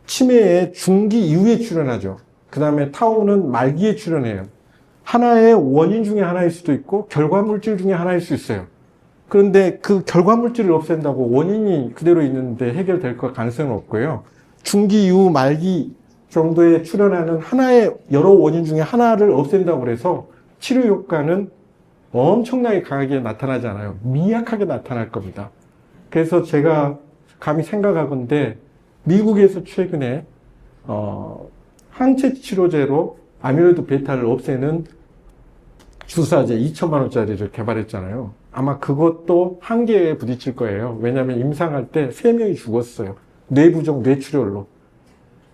치매의 중기 이후에 출현하죠. 그 다음에 타우는 말기에 출현해요. 하나의 원인 중에 하나일 수도 있고 결과물질 중에 하나일 수 있어요. 그런데 그 결과물질을 없앤다고 원인이 그대로 있는데 해결될 가능성은 없고요. 중기 이후 말기 정도에 출현하는 하나의 여러 원인 중에 하나를 없앤다고 해서 치료 효과는 엄청나게 강하게 나타나지 않아요. 미약하게 나타날 겁니다. 그래서 제가 감히 생각하건대 미국에서 최근에 항체 치료제로 아밀로이드 베타를 없애는 주사제 2천만 원짜리를 개발했잖아요. 아마 그것도 한계에 부딪힐 거예요. 왜냐하면 임상할 때 3명이 죽었어요. 뇌부종, 뇌출혈로.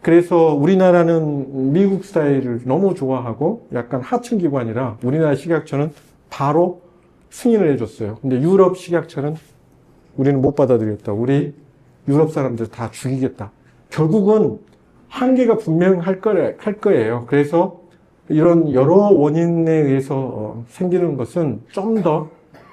그래서 우리나라는 미국 스타일을 너무 좋아하고 약간 하층기관이라 우리나라 식약처는 바로 승인을 해줬어요. 근데 유럽 식약처는 우리는 못 받아들였다. 우리 유럽 사람들 다 죽이겠다. 결국은 한계가 분명할 거예요. 그래서 이런 여러 원인에 의해서 생기는 것은 좀 더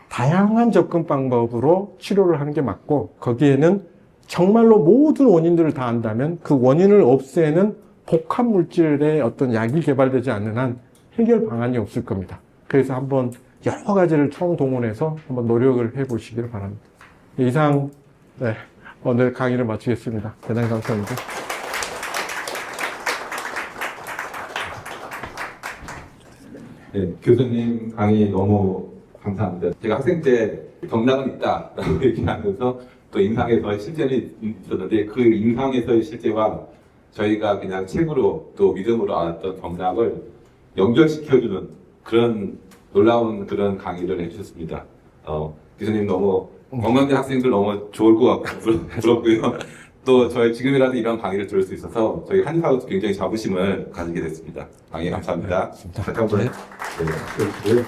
다양한 접근 방법으로 치료를 하는 게 맞고, 거기에는 정말로 모든 원인들을 다 안다면 그 원인을 없애는 복합 물질의 어떤 약이 개발되지 않는 한 해결 방안이 없을 겁니다. 그래서 한번 여러 가지를 총동원해서 한번 노력을 해보시기를 바랍니다. 이상, 네, 오늘 강의를 마치겠습니다. 대단히 감사합니다. 네, 교수님 강의 너무 감사합니다. 제가 학생 때 경락은 있다라고 얘기하면서 또 임상에서의 실제는 있었는데 그 임상에서의 실제와 저희가 그냥 책으로 또 믿음으로 알았던 경락을 연결시켜주는 그런 놀라운 그런 강의를 해주셨습니다. 교수님 너무 건강대 학생들 너무 좋을 것 같고 부럽고요. 또 저희 지금이라도 이런 강의를 들을 수 있어서 저희 한의사도 굉장히 자부심을 가지게 됐습니다. 강의 감사합니다. 잠깐만. 네.